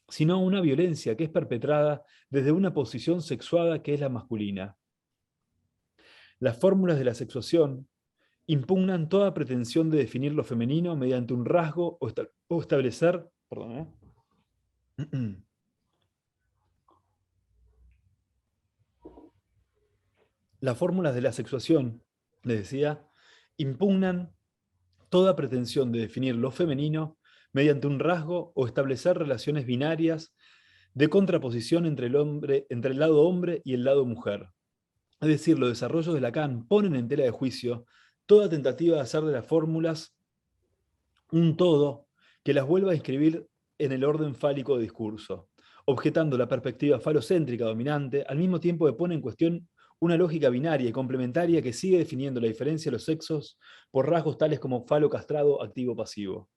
sino a una violencia que es perpetrada desde una posición sexuada que es la masculina. Las fórmulas de la sexuación impugnan toda pretensión de definir lo femenino mediante un rasgo o establecer... Las fórmulas de la sexuación, les decía, impugnan toda pretensión de definir lo femenino mediante un rasgo o establecer relaciones binarias de contraposición entre el lado hombre y el lado mujer. Es decir, los desarrollos de Lacan ponen en tela de juicio toda tentativa de hacer de las fórmulas un todo que las vuelva a inscribir en el orden fálico de discurso, objetando la perspectiva falocéntrica dominante, al mismo tiempo que pone en cuestión una lógica binaria y complementaria que sigue definiendo la diferencia de los sexos por rasgos tales como falo castrado, activo, pasivo.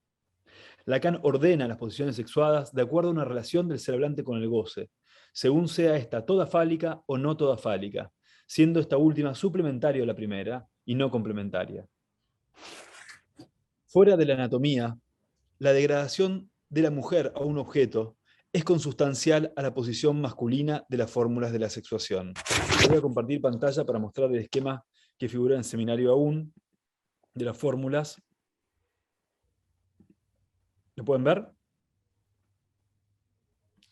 Lacan ordena las posiciones sexuadas de acuerdo a una relación del ser hablante con el goce, según sea esta toda fálica o no toda fálica, siendo esta última suplementaria a la primera y no complementaria. Fuera de la anatomía, la degradación de la mujer a un objeto es consustancial a la posición masculina de las fórmulas de la sexuación. Voy a compartir pantalla para mostrar el esquema que figura en Seminario aún de las fórmulas. ¿Lo pueden ver?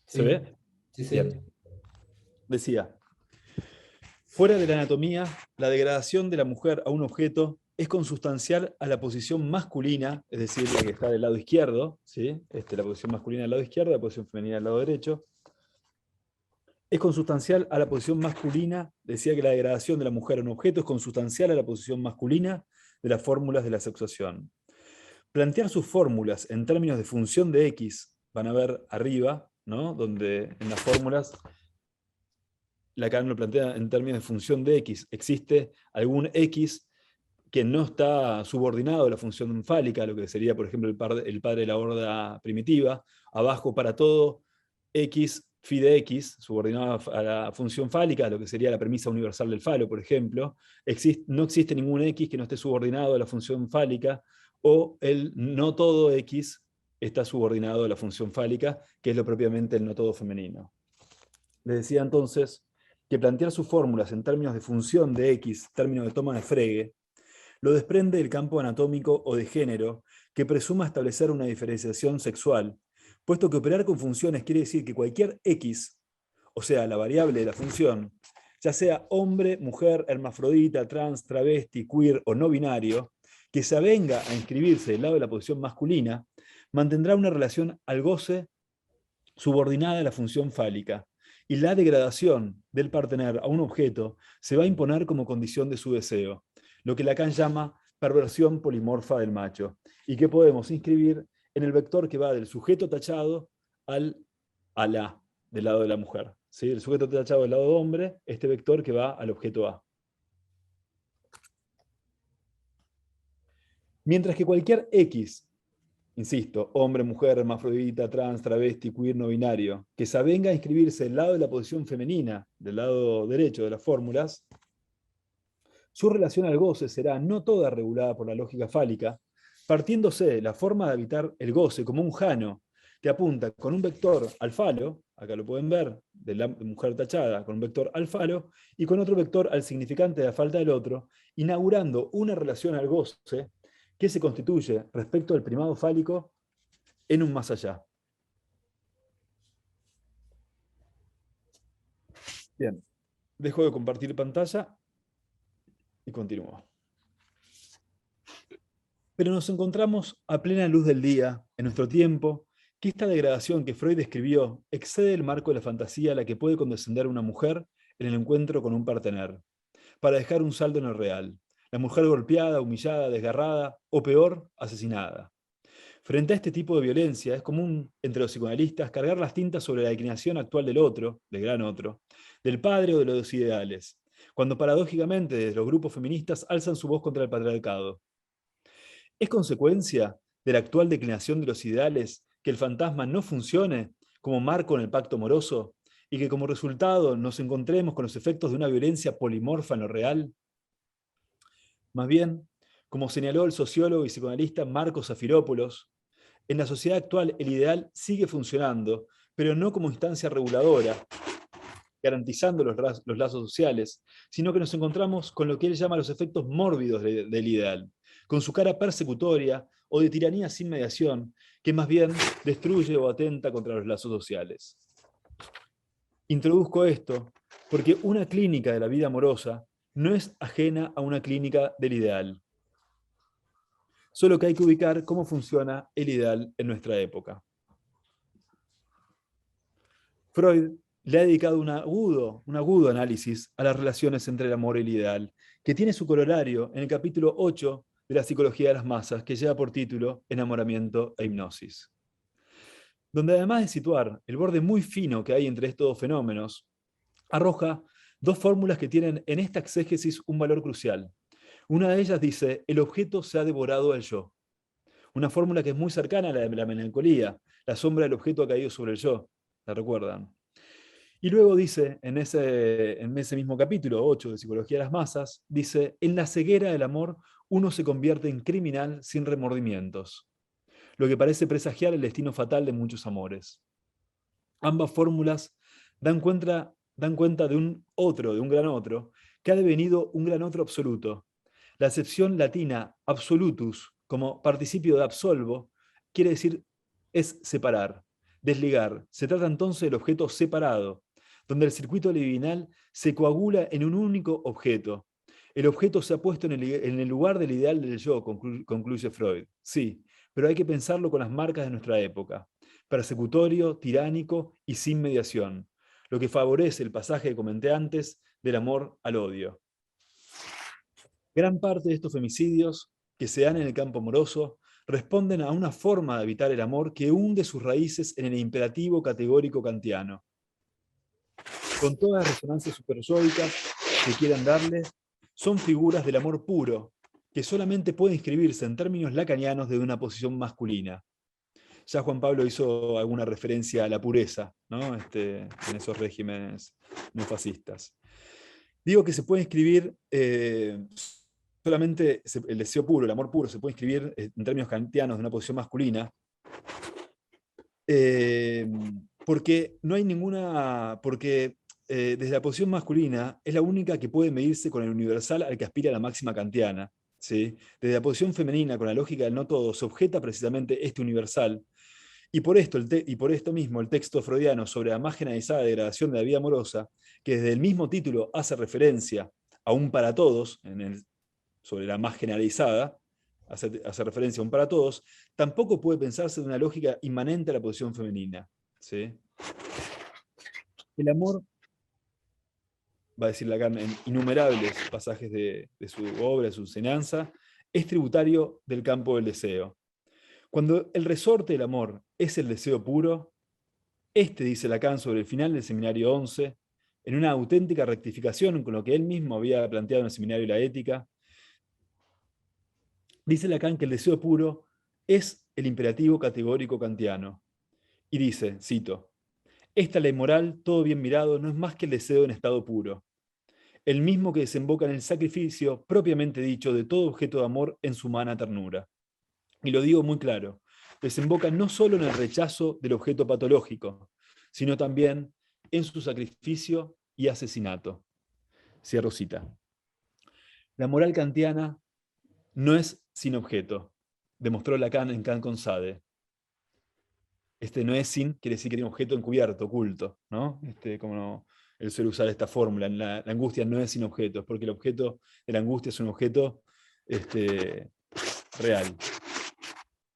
¿Se ve? Sí, sí. Bien. Decía, fuera de la anatomía, la degradación de la mujer a un objeto es consustancial a la posición masculina, es decir, la que está del lado izquierdo, ¿sí? La posición masculina del lado izquierdo, la posición femenina del lado derecho. Es consustancial a la posición masculina, decía que la degradación de la mujer a un objeto es consustancial a la posición masculina de las fórmulas de la sexuación. Plantear sus fórmulas en términos de función de X, van a ver arriba, ¿no? Donde en las fórmulas Lacan lo plantea en términos de función de X. Existe algún X que no está subordinado a la función fálica, lo que sería, por ejemplo, el padre de la horda primitiva. Abajo para todo, X, phi de X, subordinado a la función fálica, lo que sería la premisa universal del falo, por ejemplo. No existe ningún X que no esté subordinado a la función fálica, o el no todo X está subordinado a la función fálica, que es lo propiamente el no todo femenino. Les decía entonces que plantear sus fórmulas en términos de función de X, términos de toma de Frege, lo desprende del campo anatómico o de género que presuma establecer una diferenciación sexual, puesto que operar con funciones quiere decir que cualquier X, o sea, la variable de la función, ya sea hombre, mujer, hermafrodita, trans, travesti, queer o no binario, que se avenga a inscribirse del lado de la posición masculina, mantendrá una relación al goce subordinada a la función fálica, y la degradación del partener a un objeto se va a imponer como condición de su deseo, lo que Lacan llama perversión polimorfa del macho, y que podemos inscribir en el vector que va del sujeto tachado a la, del lado de la mujer. ¿Sí? El sujeto tachado del lado de hombre, este vector que va al objeto A. Mientras que cualquier X, insisto, hombre, mujer, hermafrodita, trans, travesti, queer, no binario, que se avenga a inscribirse del lado de la posición femenina, del lado derecho de las fórmulas, su relación al goce será no toda regulada por la lógica fálica, partiéndose de la forma de habitar el goce como un jano que apunta con un vector al falo, acá lo pueden ver, de la mujer tachada, con un vector al falo, y con otro vector al significante de la falta del otro, inaugurando una relación al goce que se constituye respecto al primado fálico en un más allá. Bien, dejo de compartir pantalla y continúo. Pero nos encontramos a plena luz del día, en nuestro tiempo, que esta degradación que Freud describió excede el marco de la fantasía a la que puede condescender una mujer en el encuentro con un partener, para dejar un saldo en el real. La mujer golpeada, humillada, desgarrada, o peor, asesinada. Frente a este tipo de violencia, es común entre los psicoanalistas cargar las tintas sobre la declinación actual del otro, del gran otro, del padre o de los ideales, cuando paradójicamente desde los grupos feministas alzan su voz contra el patriarcado. ¿Es consecuencia de la actual declinación de los ideales que el fantasma no funcione como marco en el pacto moroso y que como resultado nos encontremos con los efectos de una violencia polimorfa en lo real? Más bien, como señaló el sociólogo y psicoanalista Marcos Zafiropoulos, en la sociedad actual el ideal sigue funcionando, pero no como instancia reguladora, garantizando los lazos sociales, sino que nos encontramos con lo que él llama los efectos mórbidos del ideal, con su cara persecutoria o de tiranía sin mediación, que más bien destruye o atenta contra los lazos sociales. Introduzco esto porque una clínica de la vida amorosa no es ajena a una clínica del ideal. Solo que hay que ubicar cómo funciona el ideal en nuestra época. Freud le ha dedicado un agudo análisis a las relaciones entre el amor y el ideal, que tiene su corolario en el capítulo 8 de la psicología de las masas, que lleva por título Enamoramiento e hipnosis, donde además de situar el borde muy fino que hay entre estos dos fenómenos, arroja dos fórmulas que tienen en esta exégesis un valor crucial. Una de ellas dice: el objeto se ha devorado al yo. Una fórmula que es muy cercana a la de la melancolía. La sombra del objeto ha caído sobre el yo. ¿La recuerdan? Y luego dice, en ese mismo capítulo 8 de Psicología de las Masas, dice: en la ceguera del amor uno se convierte en criminal sin remordimientos, lo que parece presagiar el destino fatal de muchos amores. Ambas fórmulas dan cuenta de un gran otro, que ha devenido un gran otro absoluto. La acepción latina absolutus, como participio de absolvo, quiere decir es separar, desligar. Se trata entonces del objeto separado, donde el circuito libidinal se coagula en un único objeto. El objeto se ha puesto en el lugar del ideal del yo, concluye Freud. Sí, pero hay que pensarlo con las marcas de nuestra época: persecutorio, tiránico y sin mediación, lo que favorece el pasaje que comenté antes del amor al odio. Gran parte de estos femicidios que se dan en el campo amoroso responden a una forma de evitar el amor que hunde sus raíces en el imperativo categórico kantiano. Con todas las resonancias superyoicas que quieran darle, son figuras del amor puro, que solamente puede inscribirse en términos lacanianos de una posición masculina. Ya Juan Pablo hizo alguna referencia a la pureza, ¿no? En esos regímenes neofascistas. Digo que se puede inscribir solamente el deseo puro, el amor puro, se puede inscribir en términos kantianos de una posición masculina, porque no hay ninguna, porque desde la posición masculina es la única que puede medirse con el universal al que aspira la máxima kantiana, ¿sí? Desde la posición femenina, con la lógica del no todo, se objeta precisamente este universal, y por esto mismo el texto freudiano sobre la más generalizada degradación de la vida amorosa, que desde el mismo título hace referencia a un para todos, sobre la más generalizada, hace referencia a un para todos, tampoco puede pensarse de una lógica inmanente a la posición femenina, ¿sí? El amor, va a decir Lacan en innumerables pasajes de su obra, de su enseñanza, es tributario del campo del deseo. Cuando el resorte del amor es el deseo puro, dice Lacan sobre el final del Seminario 11, en una auténtica rectificación con lo que él mismo había planteado en el Seminario de la Ética, dice Lacan que el deseo puro es el imperativo categórico kantiano. Y dice, cito: esta ley moral, todo bien mirado, no es más que el deseo en estado puro, el mismo que desemboca en el sacrificio propiamente dicho de todo objeto de amor en su humana ternura. Y lo digo muy claro, desemboca no solo en el rechazo del objeto patológico, sino también en su sacrificio y asesinato. Cierro cita. La moral kantiana no es sin objeto, demostró Lacan en Kant con Sade. No es sin, quiere decir que tiene un objeto encubierto, oculto, ¿no? Como él suele usar esta fórmula, la angustia no es sin objeto, es porque el objeto de la angustia es un objeto real.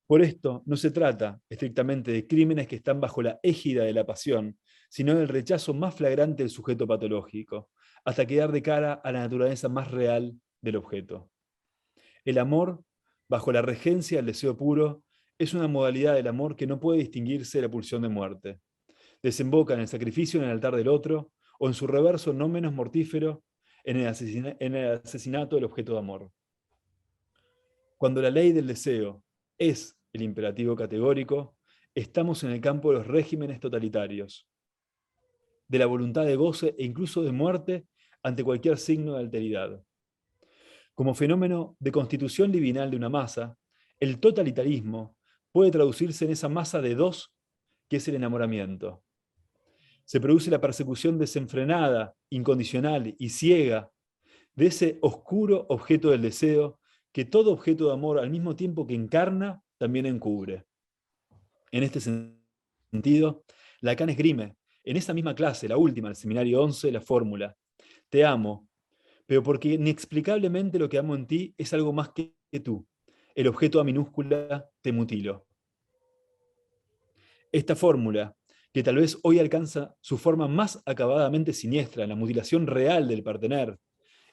Por esto, no se trata estrictamente de crímenes que están bajo la égida de la pasión, sino del rechazo más flagrante del sujeto patológico, hasta quedar de cara a la naturaleza más real del objeto. El amor, bajo la regencia del deseo puro, es una modalidad del amor que no puede distinguirse de la pulsión de muerte. Desemboca en el sacrificio en el altar del otro, o en su reverso no menos mortífero, en el asesinato del objeto de amor. Cuando la ley del deseo es el imperativo categórico, estamos en el campo de los regímenes totalitarios, de la voluntad de goce e incluso de muerte ante cualquier signo de alteridad. Como fenómeno de constitución libidinal de una masa, el totalitarismo puede traducirse en esa masa de dos que es el enamoramiento. Se produce la persecución desenfrenada, incondicional y ciega de ese oscuro objeto del deseo que todo objeto de amor, al mismo tiempo que encarna, también encubre. En este sentido, Lacan esgrime, en esa misma clase, la última, el Seminario 11, la fórmula: te amo, pero porque inexplicablemente lo que amo en ti es algo más que tú. El objeto a minúscula te mutilo. Esta fórmula, que tal vez hoy alcanza su forma más acabadamente siniestra en la mutilación real del partener,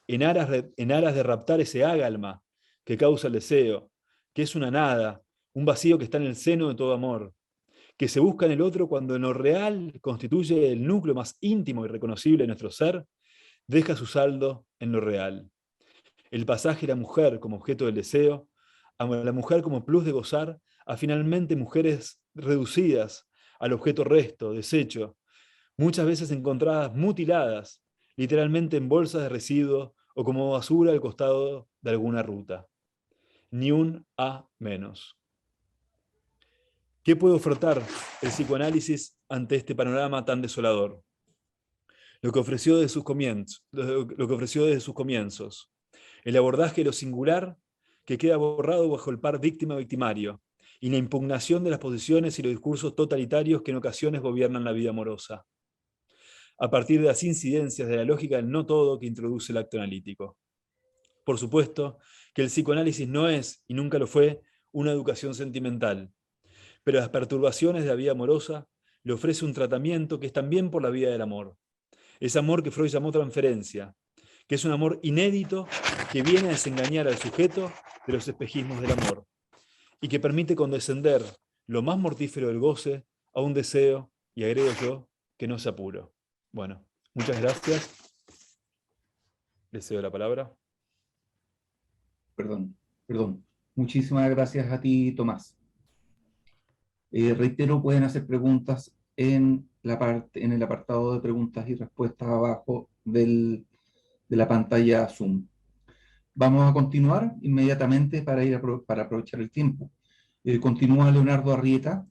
en aras de raptar ese ágalma que causa el deseo, que es una nada, un vacío que está en el seno de todo amor, que se busca en el otro cuando en lo real constituye el núcleo más íntimo y reconocible de nuestro ser, deja su saldo en lo real. El pasaje de la mujer como objeto del deseo, a la mujer como plus de gozar, a finalmente mujeres reducidas al objeto resto, desecho, muchas veces encontradas mutiladas, literalmente en bolsas de residuos o como basura al costado de alguna ruta. Ni un A menos. ¿Qué puede ofertar el psicoanálisis ante este panorama tan desolador? Lo que ofreció desde sus comienzos. El abordaje de lo singular que queda borrado bajo el par víctima-victimario y la impugnación de las posiciones y los discursos totalitarios que en ocasiones gobiernan la vida amorosa. A partir de las incidencias de la lógica del no todo que introduce el acto analítico. Por supuesto que el psicoanálisis no es, y nunca lo fue, una educación sentimental, pero a las perturbaciones de la vida amorosa le ofrece un tratamiento que es también por la vía del amor. Ese amor que Freud llamó transferencia, que es un amor inédito que viene a desengañar al sujeto de los espejismos del amor y que permite condescender lo más mortífero del goce a un deseo, y agrego yo, que no se apuro. Bueno, muchas gracias. Les cedo la palabra. Perdón. Muchísimas gracias a ti, Tomás. Reitero, pueden hacer preguntas en el apartado de preguntas y respuestas abajo de la pantalla Zoom. Vamos a continuar inmediatamente para aprovechar el tiempo. Continúa Leonardo Arrieta.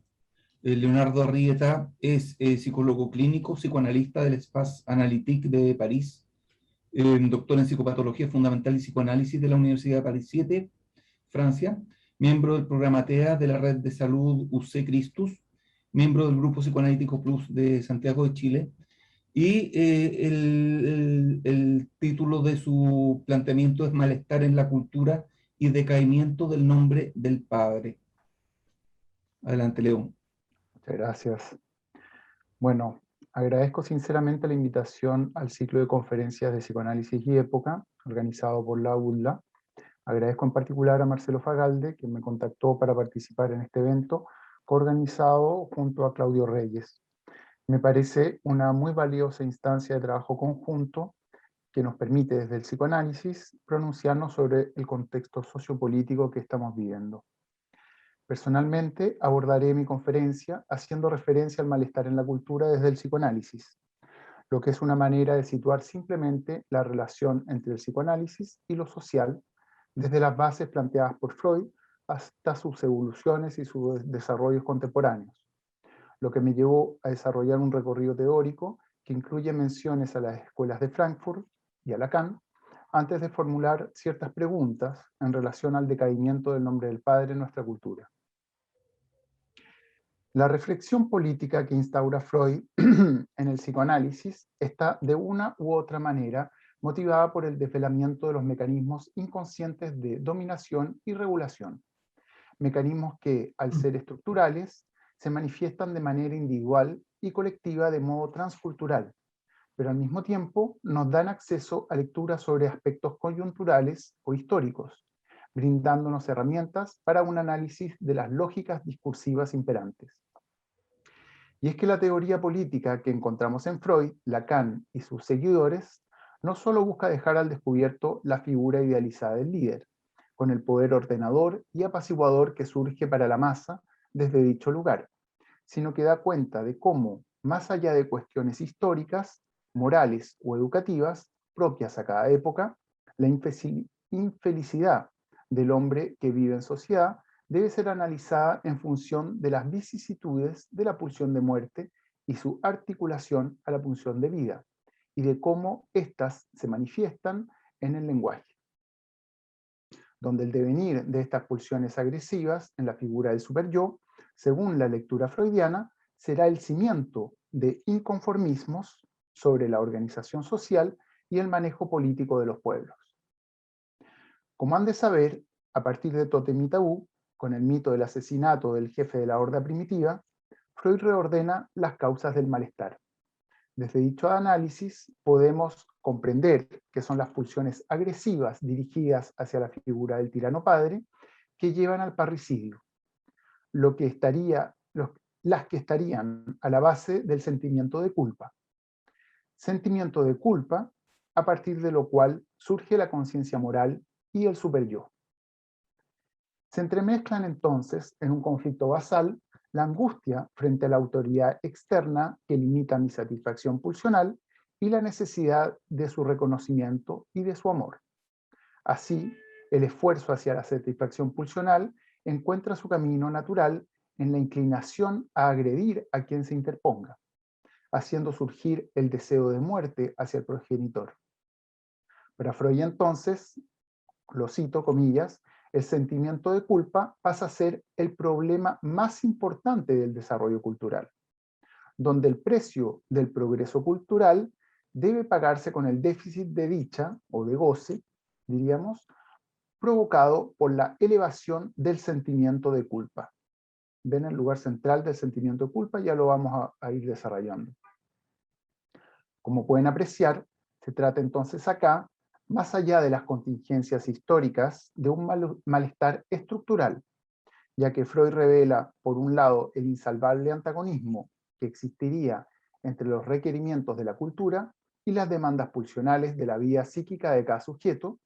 Leonardo Arrieta es psicólogo clínico, psicoanalista del Espace Analytique de París, doctor en psicopatología fundamental y psicoanálisis de la Universidad de París 7, Francia, miembro del programa TEA de la Red de Salud UC Christus, miembro del Grupo Psicoanalítico Plus de Santiago de Chile, y el título de su planteamiento es Malestar en la cultura y decaimiento del nombre del padre. Adelante, León. Muchas gracias. Bueno, agradezco sinceramente la invitación al ciclo de conferencias de psicoanálisis y época, organizado por la UDLA. Agradezco en particular a Marcelo Fagalde, quien me contactó para participar en este evento, coorganizado junto a Claudio Reyes. Me parece una muy valiosa instancia de trabajo conjunto que nos permite desde el psicoanálisis pronunciarnos sobre el contexto sociopolítico que estamos viviendo. Personalmente abordaré mi conferencia haciendo referencia al malestar en la cultura desde el psicoanálisis, lo que es una manera de situar simplemente la relación entre el psicoanálisis y lo social, desde las bases planteadas por Freud hasta sus evoluciones y sus desarrollos contemporáneos, lo que me llevó a desarrollar un recorrido teórico que incluye menciones a las escuelas de Frankfurt y a Lacan, antes de formular ciertas preguntas en relación al decaimiento del nombre del padre en nuestra cultura. La reflexión política que instaura Freud en el psicoanálisis está de una u otra manera motivada por el desvelamiento de los mecanismos inconscientes de dominación y regulación. Mecanismos que, al ser estructurales, se manifiestan de manera individual y colectiva de modo transcultural, pero al mismo tiempo nos dan acceso a lecturas sobre aspectos coyunturales o históricos, brindándonos herramientas para un análisis de las lógicas discursivas imperantes. Y es que la teoría política que encontramos en Freud, Lacan y sus seguidores no solo busca dejar al descubierto la figura idealizada del líder, con el poder ordenador y apaciguador que surge para la masa desde dicho lugar, sino que da cuenta de cómo, más allá de cuestiones históricas, morales o educativas, propias a cada época, la infelicidad del hombre que vive en sociedad debe ser analizada en función de las vicisitudes de la pulsión de muerte y su articulación a la pulsión de vida, y de cómo éstas se manifiestan en el lenguaje, donde el devenir de estas pulsiones agresivas en la figura del superyo, según la lectura freudiana, será el cimiento de inconformismos sobre la organización social y el manejo político de los pueblos. Como han de saber, a partir de Tótem y Tabú, con el mito del asesinato del jefe de la horda primitiva, Freud reordena las causas del malestar. Desde dicho análisis podemos comprender que son las pulsiones agresivas dirigidas hacia la figura del tirano padre que llevan al parricidio, las que estarían a la base del sentimiento de culpa. Sentimiento de culpa a partir de lo cual surge la conciencia moral y el superyo. Se entremezclan entonces en un conflicto basal la angustia frente a la autoridad externa que limita mi satisfacción pulsional y la necesidad de su reconocimiento y de su amor. Así, el esfuerzo hacia la satisfacción pulsional encuentra su camino natural en la inclinación a agredir a quien se interponga, haciendo surgir el deseo de muerte hacia el progenitor. Para Freud entonces, lo cito, comillas, el sentimiento de culpa pasa a ser el problema más importante del desarrollo cultural, donde el precio del progreso cultural debe pagarse con el déficit de dicha o de goce, diríamos, provocado por la elevación del sentimiento de culpa. Ven el lugar central del sentimiento de culpa, ya lo vamos a ir desarrollando. Como pueden apreciar, se trata entonces acá, más allá de las contingencias históricas, de un malestar estructural, ya que Freud revela, por un lado, el insalvable antagonismo que existiría entre los requerimientos de la cultura y las demandas pulsionales de la vida psíquica de cada sujeto,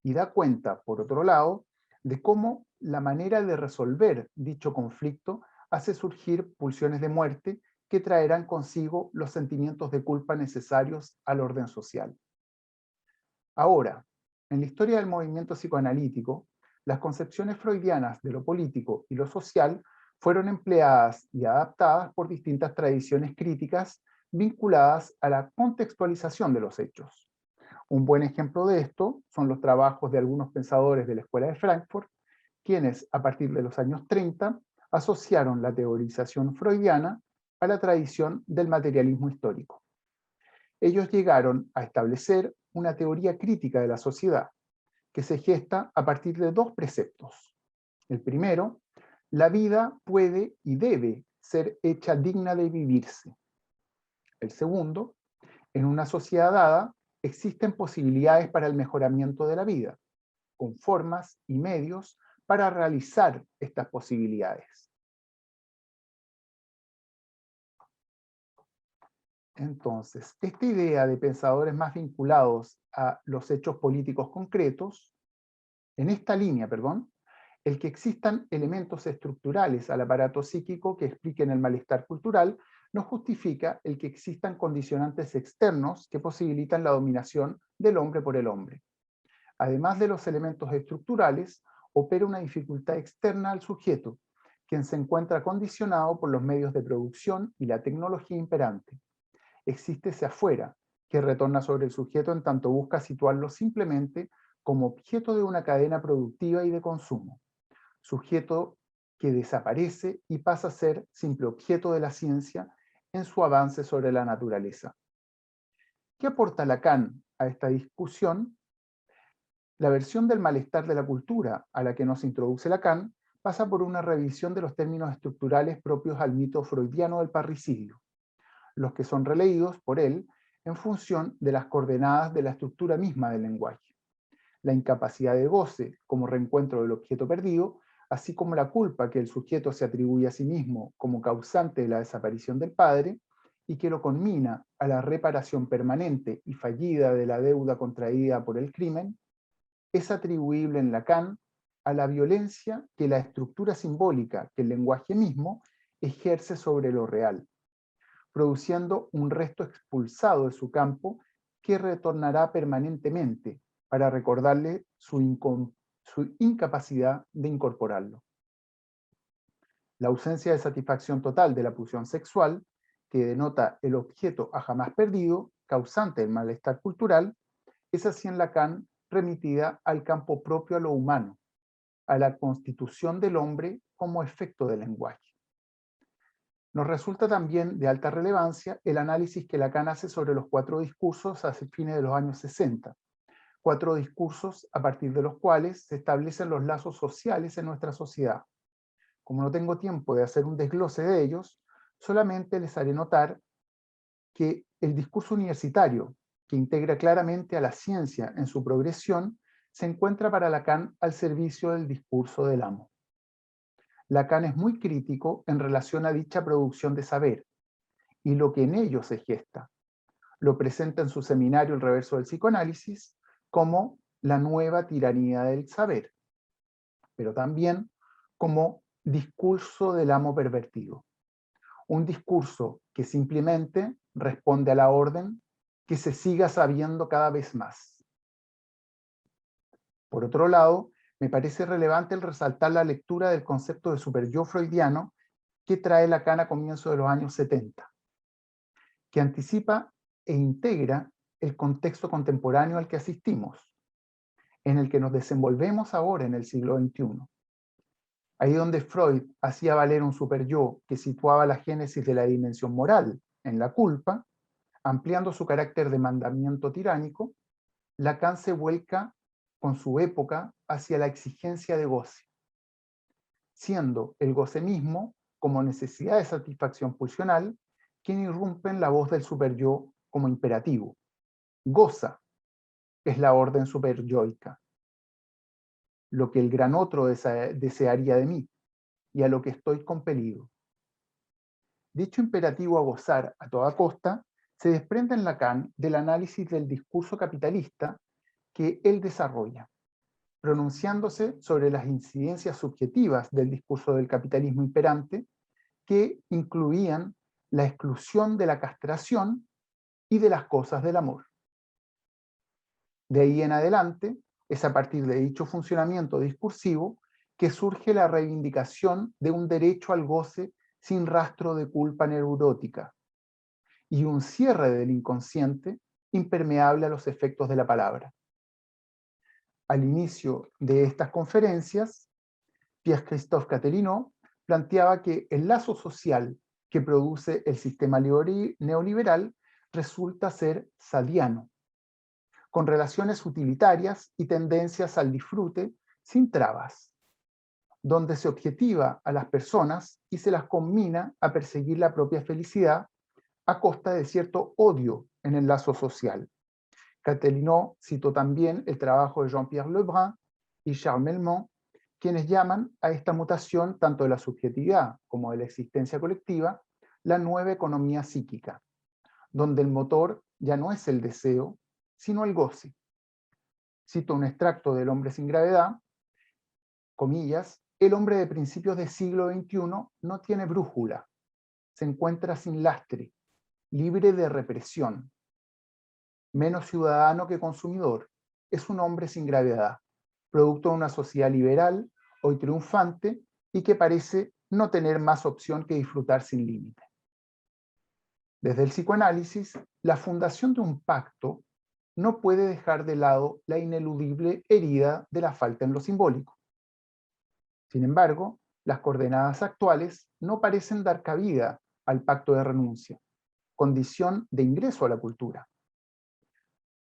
y da cuenta, por otro lado, de cómo la manera de resolver dicho conflicto hace surgir pulsiones de muerte que traerán consigo los sentimientos de culpa necesarios al orden social. Ahora, en la historia del movimiento psicoanalítico, las concepciones freudianas de lo político y lo social fueron empleadas y adaptadas por distintas tradiciones críticas vinculadas a la contextualización de los hechos. Un buen ejemplo de esto son los trabajos de algunos pensadores de la Escuela de Frankfurt, quienes a partir de los años 30 asociaron la teorización freudiana a la tradición del materialismo histórico. Ellos llegaron a establecer una teoría crítica de la sociedad, que se gesta a partir de dos preceptos. El primero, la vida puede y debe ser hecha digna de vivirse. El segundo, en una sociedad dada, existen posibilidades para el mejoramiento de la vida, con formas y medios para realizar estas posibilidades. Entonces, esta idea de pensadores más vinculados a los hechos políticos concretos, en esta línea, el que existan elementos estructurales al aparato psíquico que expliquen el malestar cultural, no justifica el que existan condicionantes externos que posibilitan la dominación del hombre por el hombre. Además de los elementos estructurales, opera una dificultad externa al sujeto, quien se encuentra condicionado por los medios de producción y la tecnología imperante. Existe ese afuera, que retorna sobre el sujeto en tanto busca situarlo simplemente como objeto de una cadena productiva y de consumo. Sujeto que desaparece y pasa a ser simple objeto de la ciencia en su avance sobre la naturaleza. ¿Qué aporta Lacan a esta discusión? La versión del malestar de la cultura a la que nos introduce Lacan pasa por una revisión de los términos estructurales propios al mito freudiano del parricidio, los que son releídos por él en función de las coordenadas de la estructura misma del lenguaje. La incapacidad de goce como reencuentro del objeto perdido, así como la culpa que el sujeto se atribuye a sí mismo como causante de la desaparición del padre, y que lo conmina a la reparación permanente y fallida de la deuda contraída por el crimen, es atribuible en Lacan a la violencia que la estructura simbólica que el lenguaje mismo ejerce sobre lo real, produciendo un resto expulsado de su campo que retornará permanentemente para recordarle su incapacidad de incorporarlo. La ausencia de satisfacción total de la pulsión sexual, que denota el objeto a jamás perdido, causante del malestar cultural, es así en Lacan remitida al campo propio a lo humano, a la constitución del hombre como efecto del lenguaje. Nos resulta también de alta relevancia el análisis que Lacan hace sobre los 4 discursos hacia fines de los años 60, 4 discursos a partir de los cuales se establecen los lazos sociales en nuestra sociedad. Como no tengo tiempo de hacer un desglose de ellos, solamente les haré notar que el discurso universitario, que integra claramente a la ciencia en su progresión, se encuentra para Lacan al servicio del discurso del amo. Lacan es muy crítico en relación a dicha producción de saber y lo que en ello se gesta. Lo presenta en su seminario El reverso del psicoanálisis como la nueva tiranía del saber, pero también como discurso del amo pervertido. Un discurso que simplemente responde a la orden que se siga sabiendo cada vez más. Por otro lado, me parece relevante el resaltar la lectura del concepto de superyo freudiano que trae Lacan a comienzos de los años 70, que anticipa e integra el contexto contemporáneo al que asistimos, en el que nos desenvolvemos ahora en el siglo XXI. Ahí donde Freud hacía valer un superyo que situaba la génesis de la dimensión moral en la culpa, ampliando su carácter de mandamiento tiránico, Lacan se vuelca con su época hacia la exigencia de goce, siendo el goce mismo, como necesidad de satisfacción pulsional, quien irrumpe en la voz del superyo como imperativo. Goza es la orden superyoica, lo que el gran otro desearía de mí, y a lo que estoy compelido. Dicho imperativo a gozar a toda costa se desprende en Lacan del análisis del discurso capitalista que él desarrolla, pronunciándose sobre las incidencias subjetivas del discurso del capitalismo imperante que incluían la exclusión de la castración y de las cosas del amor. De ahí en adelante, es a partir de dicho funcionamiento discursivo que surge la reivindicación de un derecho al goce sin rastro de culpa neurótica y un cierre del inconsciente impermeable a los efectos de la palabra. Al inicio de estas conferencias, Pierre-Christophe Catherine planteaba que el lazo social que produce el sistema neoliberal resulta ser sadiano, con relaciones utilitarias y tendencias al disfrute sin trabas, donde se objetiva a las personas y se las combina a perseguir la propia felicidad a costa de cierto odio en el lazo social. Catherine citó también el trabajo de Jean-Pierre Lebrun y Charles Melmont, quienes llaman a esta mutación tanto de la subjetividad como de la existencia colectiva la nueva economía psíquica, donde el motor ya no es el deseo, sino el goce. Cito un extracto del Hombre sin gravedad, comillas, el hombre de principios del siglo XXI no tiene brújula, se encuentra sin lastre, libre de represión, menos ciudadano que consumidor, es un hombre sin gravedad, producto de una sociedad liberal, hoy triunfante, y que parece no tener más opción que disfrutar sin límite. Desde el psicoanálisis, la fundación de un pacto no puede dejar de lado la ineludible herida de la falta en lo simbólico. Sin embargo, las coordenadas actuales no parecen dar cabida al pacto de renuncia, condición de ingreso a la cultura.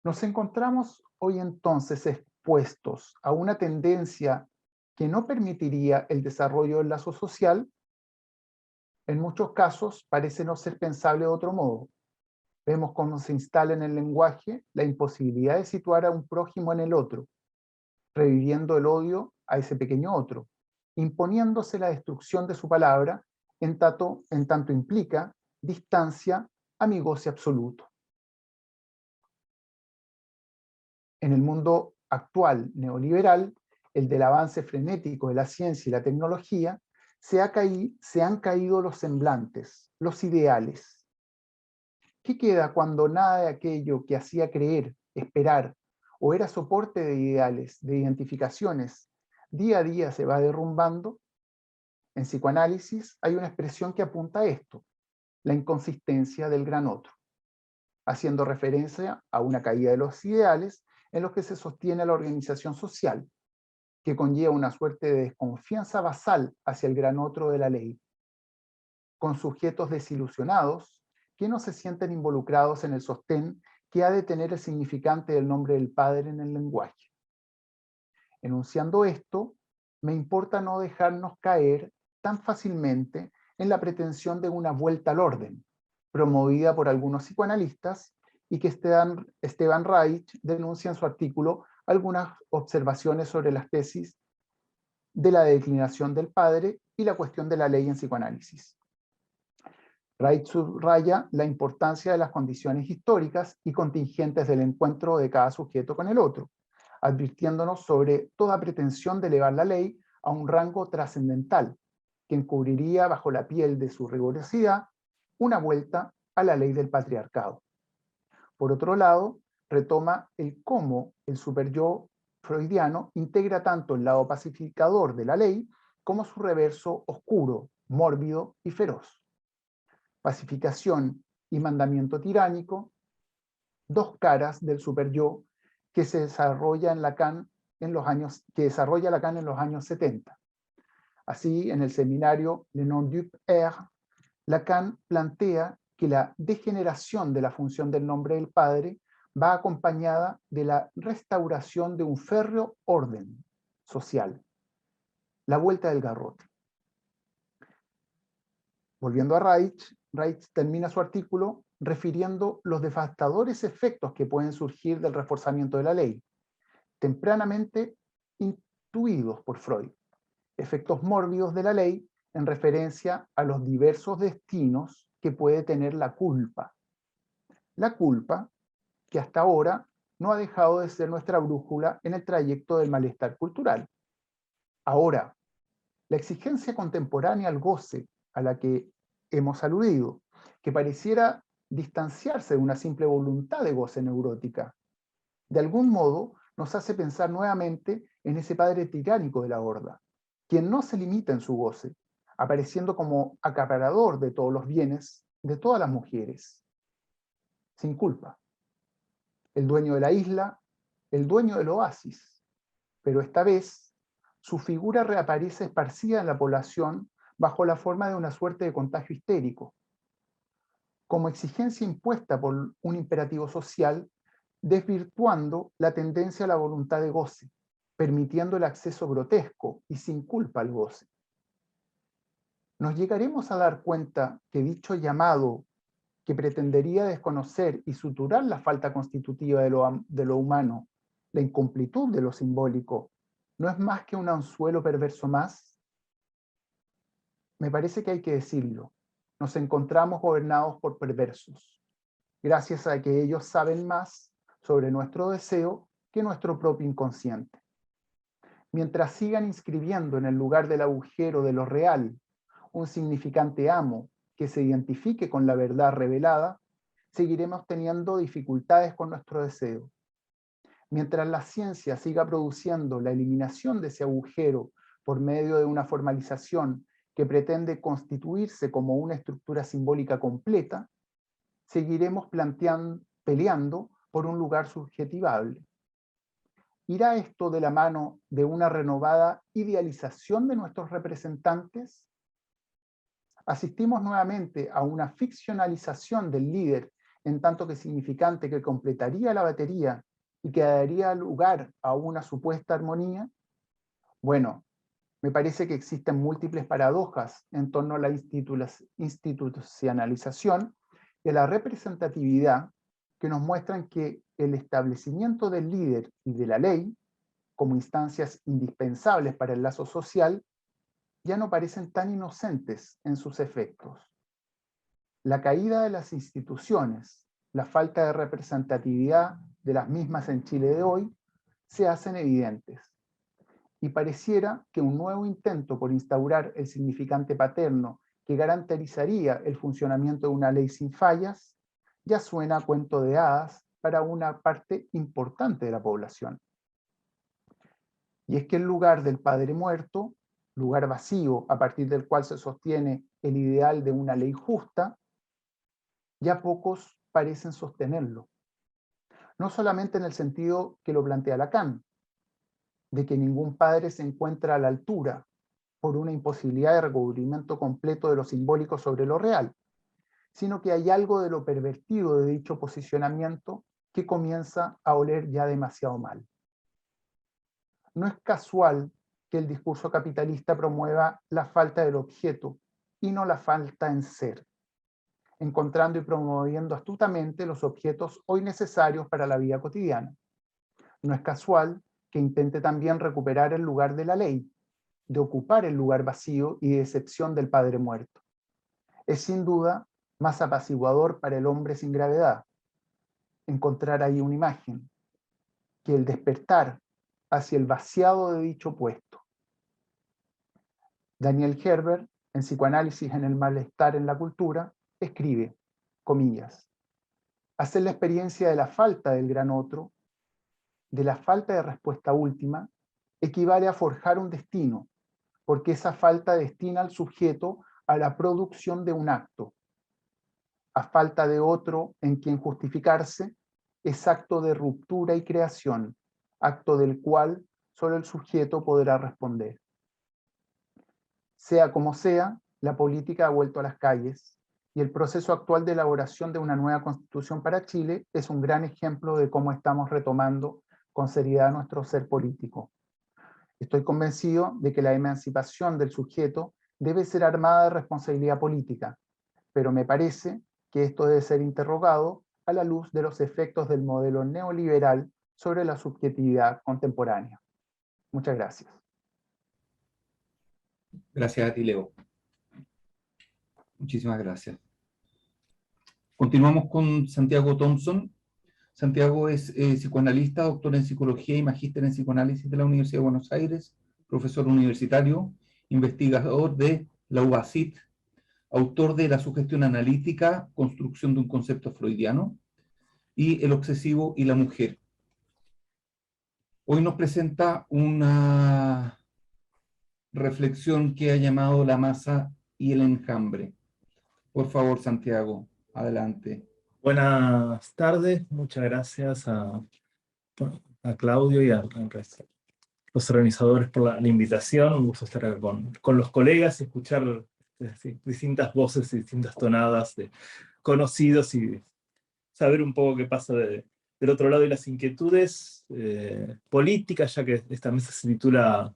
Nos encontramos hoy entonces expuestos a una tendencia que no permitiría el desarrollo del lazo social. En muchos casos parece no ser pensable de otro modo. Vemos cómo se instala en el lenguaje la imposibilidad de situar a un prójimo en el otro, reviviendo el odio a ese pequeño otro, imponiéndose la destrucción de su palabra en tanto implica distancia, amigoce absoluto. En el mundo actual neoliberal, el del avance frenético de la ciencia y la tecnología, se han caído los semblantes, los ideales. ¿Qué queda cuando nada de aquello que hacía creer, esperar, o era soporte de ideales, de identificaciones, día a día se va derrumbando? En psicoanálisis hay una expresión que apunta a esto, la inconsistencia del gran otro, haciendo referencia a una caída de los ideales en los que se sostiene la organización social, que conlleva una suerte de desconfianza basal hacia el gran otro de la ley, con sujetos desilusionados que no se sienten involucrados en el sostén que ha de tener el significante del nombre del Padre en el lenguaje. Enunciando esto, me importa no dejarnos caer tan fácilmente en la pretensión de una vuelta al orden, promovida por algunos psicoanalistas, y que Stefan Reich denuncia en su artículo algunas observaciones sobre las tesis de la declinación del padre y la cuestión de la ley en psicoanálisis. Reich subraya la importancia de las condiciones históricas y contingentes del encuentro de cada sujeto con el otro, advirtiéndonos sobre toda pretensión de elevar la ley a un rango trascendental, que encubriría bajo la piel de su rigurosidad una vuelta a la ley del patriarcado. Por otro lado, retoma el cómo el superyo freudiano integra tanto el lado pacificador de la ley como su reverso oscuro, mórbido y feroz. Pacificación y mandamiento tiránico, dos caras del superyo que se desarrolla en Lacan en los años 70. Así, en el seminario Le Non-du-Père, Lacan plantea que la degeneración de la función del nombre del padre va acompañada de la restauración de un férreo orden social, la vuelta del garrote. Volviendo a Reich, Reich termina su artículo refiriendo los devastadores efectos que pueden surgir del reforzamiento de la ley, tempranamente intuidos por Freud, efectos mórbidos de la ley en referencia a los diversos destinos que puede tener la culpa. La culpa que hasta ahora no ha dejado de ser nuestra brújula en el trayecto del malestar cultural. Ahora, la exigencia contemporánea al goce a la que hemos aludido, que pareciera distanciarse de una simple voluntad de goce neurótica, de algún modo nos hace pensar nuevamente en ese padre tiránico de la horda, quien no se limita en su goce, apareciendo como acaparador de todos los bienes de todas las mujeres, sin culpa. El dueño de la isla, el dueño del oasis, pero esta vez su figura reaparece esparcida en la población bajo la forma de una suerte de contagio histérico, como exigencia impuesta por un imperativo social, desvirtuando la tendencia a la voluntad de goce, permitiendo el acceso grotesco y sin culpa al goce. ¿Nos llegaremos a dar cuenta que dicho llamado, que pretendería desconocer y suturar la falta constitutiva de lo humano, la incompletud de lo simbólico, no es más que un anzuelo perverso más? Me parece que hay que decirlo. Nos encontramos gobernados por perversos, gracias a que ellos saben más sobre nuestro deseo que nuestro propio inconsciente. Mientras sigan inscribiendo en el lugar del agujero de lo real un significante amo que se identifique con la verdad revelada, seguiremos teniendo dificultades con nuestro deseo. Mientras la ciencia siga produciendo la eliminación de ese agujero por medio de una formalización que pretende constituirse como una estructura simbólica completa, seguiremos peleando por un lugar subjetivable. ¿Irá esto de la mano de una renovada idealización de nuestros representantes? Asistimos nuevamente a una ficcionalización del líder en tanto que significante que completaría la batería y que daría lugar a una supuesta armonía. Bueno, me parece que existen múltiples paradojas en torno a la institucionalización y a la representatividad que nos muestran que el establecimiento del líder y de la ley, como instancias indispensables para el lazo social, ya no parecen tan inocentes en sus efectos. La caída de las instituciones, la falta de representatividad de las mismas en Chile de hoy, se hacen evidentes. Y pareciera que un nuevo intento por instaurar el significante paterno que garantizaría el funcionamiento de una ley sin fallas, ya suena a cuento de hadas para una parte importante de la población. Y es que el lugar del padre muerto, lugar vacío a partir del cual se sostiene el ideal de una ley justa, ya pocos parecen sostenerlo. No solamente en el sentido que lo plantea Lacan, de que ningún padre se encuentra a la altura por una imposibilidad de recubrimiento completo de lo simbólico sobre lo real, sino que hay algo de lo pervertido de dicho posicionamiento que comienza a oler ya demasiado mal. No es casual que el discurso capitalista promueva la falta del objeto y no la falta en ser, encontrando y promoviendo astutamente los objetos hoy necesarios para la vida cotidiana. No es casual que intente también recuperar el lugar de la ley, de ocupar el lugar vacío y de excepción del padre muerto. Es sin duda más apaciguador para el hombre sin gravedad encontrar ahí una imagen que el despertar hacia el vaciado de dicho puesto. Daniel Herber, en Psicoanálisis en el malestar en la cultura, escribe, comillas, hacer la experiencia de la falta del gran otro, de la falta de respuesta última, equivale a forjar un destino, porque esa falta destina al sujeto a la producción de un acto. A falta de otro en quien justificarse, es acto de ruptura y creación, acto del cual solo el sujeto podrá responder. Sea como sea, la política ha vuelto a las calles y el proceso actual de elaboración de una nueva constitución para Chile es un gran ejemplo de cómo estamos retomando con seriedad nuestro ser político. Estoy convencido de que la emancipación del sujeto debe ser armada de responsabilidad política, pero me parece que esto debe ser interrogado a la luz de los efectos del modelo neoliberal sobre la subjetividad contemporánea. Muchas gracias. Gracias a ti, Leo. Muchísimas gracias. Continuamos con Santiago Thompson. Santiago es psicoanalista, doctor en psicología y magíster en psicoanálisis de la Universidad de Buenos Aires, profesor universitario, investigador de la UBASIT, autor de La sugestión analítica, construcción de un concepto freudiano, y El obsesivo y la mujer. Hoy nos presenta una reflexión que ha llamado La masa y el enjambre. Por favor, Santiago, adelante. Buenas tardes, muchas gracias a Claudio y a los organizadores por la invitación. Un gusto estar acá con los colegas y escuchar distintas voces y distintas tonadas de conocidos y saber un poco qué pasa del otro lado y las inquietudes políticas, ya que esta mesa se titula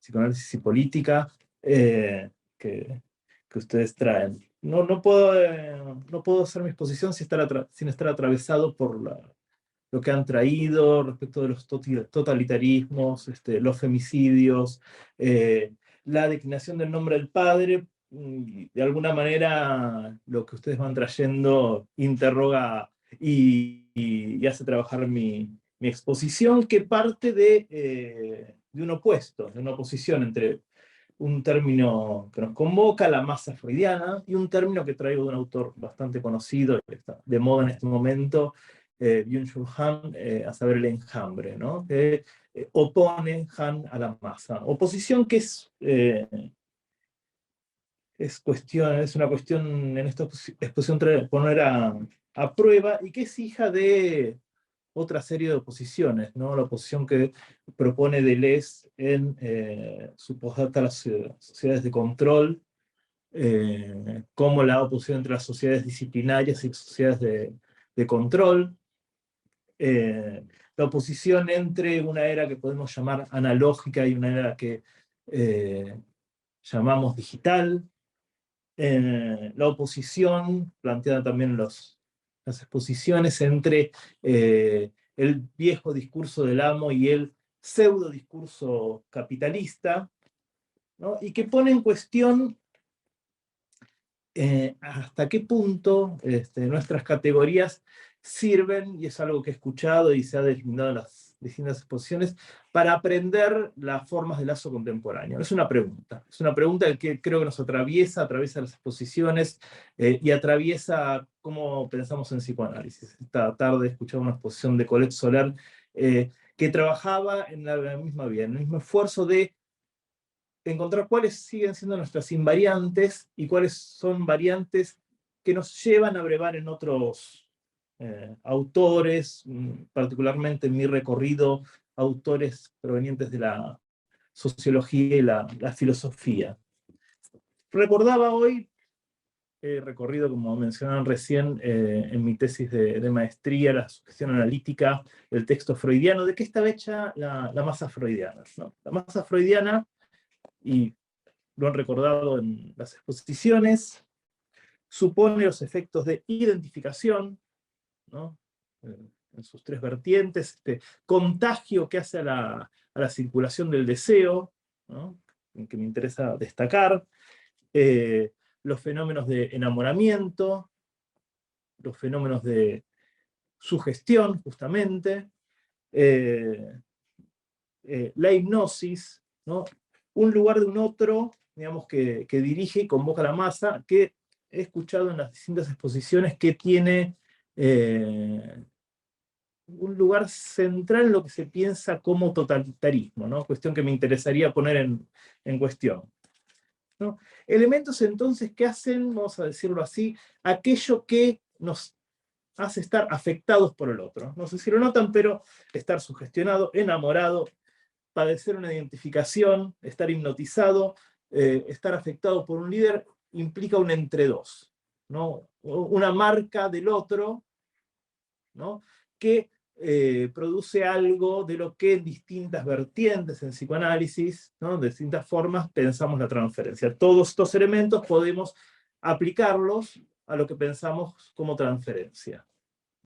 Psicoanálisis y Política, que ustedes traen. No puedo hacer mi exposición sin estar atravesado por lo que han traído respecto de los totalitarismos, los femicidios, la declinación del nombre del padre. De alguna manera lo que ustedes van trayendo interroga y hace trabajar mi exposición, que parte de un opuesto, de una oposición entre un término que nos convoca, la masa freudiana, y un término que traigo de un autor bastante conocido, que está de moda en este momento, Byung-Chul Han, a saber, el enjambre, ¿no? Que opone Han a la masa. Oposición que es una cuestión en esta exposición poner a prueba, y que es hija de otra serie de oposiciones, ¿no? La oposición que propone Deleuze en su postdata a las sociedades de control, como la oposición entre las sociedades disciplinarias y sociedades de control, la oposición entre una era que podemos llamar analógica y una era que llamamos digital, la oposición planteada también en las exposiciones entre el viejo discurso del amo y el pseudo discurso capitalista, ¿no? Y que pone en cuestión hasta qué punto nuestras categorías sirven, y es algo que he escuchado y se ha delimitado en las distintas exposiciones, para aprender las formas de lazo contemporáneo. Es una pregunta que creo que nos atraviesa las exposiciones y atraviesa cómo pensamos en psicoanálisis. Esta tarde escuchaba una exposición de Colette Soler que trabajaba en la misma vía, en el mismo esfuerzo de encontrar cuáles siguen siendo nuestras invariantes y cuáles son variantes que nos llevan a brevar en otros autores, particularmente en mi recorrido, autores provenientes de la sociología y la filosofía. Recordaba hoy, he recorrido, como mencionaban recién, en mi tesis de maestría, la sugestión analítica, el texto freudiano. ¿De qué estaba hecha la masa freudiana, ¿no? La masa freudiana, y lo han recordado en las exposiciones, supone los efectos de identificación, ¿no? En sus tres vertientes, este contagio que hace a la circulación del deseo, ¿no? Que me interesa destacar, los fenómenos de enamoramiento, los fenómenos de sugestión, justamente, la hipnosis, ¿no? Un lugar de un otro, digamos, que dirige y convoca a la masa, que he escuchado en las distintas exposiciones que tiene un lugar central en lo que se piensa como totalitarismo, ¿no? Cuestión que me interesaría poner en cuestión, ¿no? Elementos entonces que hacen, vamos a decirlo así, aquello que nos hace estar afectados por el otro. No sé si lo notan, pero estar sugestionado, enamorado, padecer una identificación, estar hipnotizado, estar afectado por un líder, implica un entre dos, ¿no? Una marca del otro, ¿no? Que produce algo de lo que en distintas vertientes en psicoanálisis, ¿no? De distintas formas, pensamos la transferencia. Todos estos elementos podemos aplicarlos a lo que pensamos como transferencia,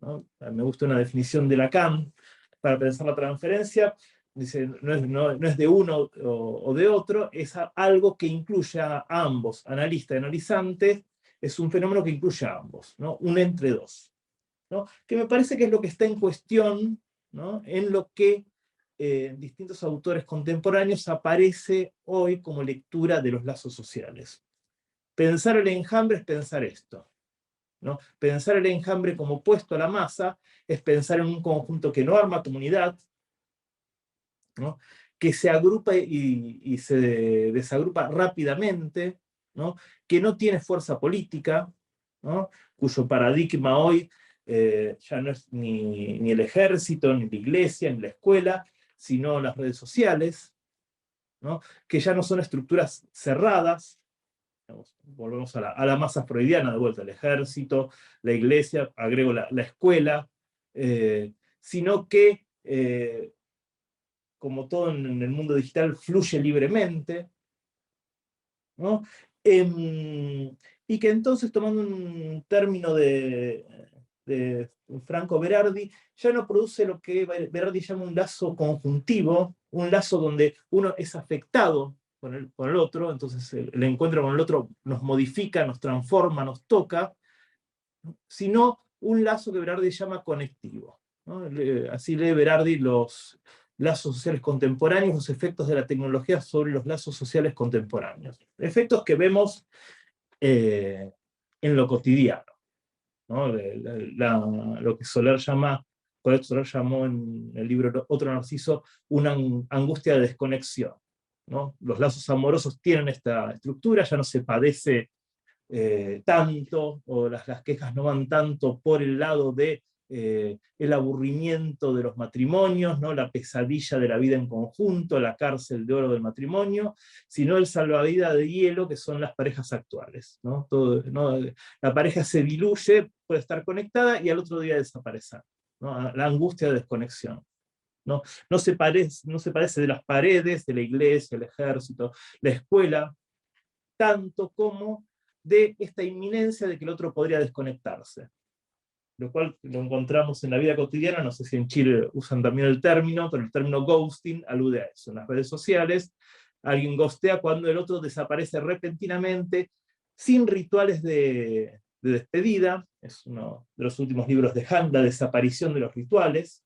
¿no? Me gusta una definición de Lacan para pensar la transferencia. Dice, no es de uno o de otro, es algo que incluye a ambos, analista y analizante, es un fenómeno que incluye a ambos, ¿no? Un entre dos, ¿no? Que me parece que es lo que está en cuestión, ¿no? En lo que distintos autores contemporáneos aparece hoy como lectura de los lazos sociales. Pensar el enjambre es pensar esto, ¿no? Pensar el enjambre como opuesto a la masa es pensar en un conjunto que no arma comunidad, ¿no? Que se agrupa y se desagrupa rápidamente, ¿no? Que no tiene fuerza política, ¿no? Cuyo paradigma hoy ya no es ni el ejército, ni la iglesia, ni la escuela, sino las redes sociales, ¿no? Que ya no son estructuras cerradas. Volvemos a la masa freudiana de vuelta, el ejército, la iglesia, agrego la escuela, sino que como todo en el mundo digital, fluye libremente, ¿no? Y que entonces, tomando un término de Franco Berardi, ya no produce lo que Berardi llama un lazo conjuntivo, un lazo donde uno es afectado con el otro, entonces el encuentro con el otro nos modifica, nos transforma, nos toca, sino un lazo que Berardi llama conectivo, ¿no? Así lee Berardi los lazos sociales contemporáneos, los efectos de la tecnología sobre los lazos sociales contemporáneos. Efectos que vemos en lo cotidiano, ¿no? Lo que Soler llamó en el libro Otro Narciso una angustia de desconexión, ¿no? Los lazos amorosos tienen esta estructura, ya no se padece tanto, o las quejas no van tanto por el lado de el aburrimiento de los matrimonios, ¿no? La pesadilla de la vida en conjunto, la cárcel de oro del matrimonio, sino el salvavidas de hielo que son las parejas actuales, ¿no? Todo, ¿no? La pareja se diluye, puede estar conectada y al otro día desaparecer, ¿no? La angustia de desconexión. No se padece de las paredes, de la iglesia, el ejército, la escuela, tanto como de esta inminencia de que el otro podría desconectarse. Lo cual lo encontramos en la vida cotidiana, no sé si en Chile usan también el término, pero el término ghosting alude a eso. En las redes sociales, alguien ghostea cuando el otro desaparece repentinamente, sin rituales de despedida. Es uno de los últimos libros de Han, La desaparición de los rituales,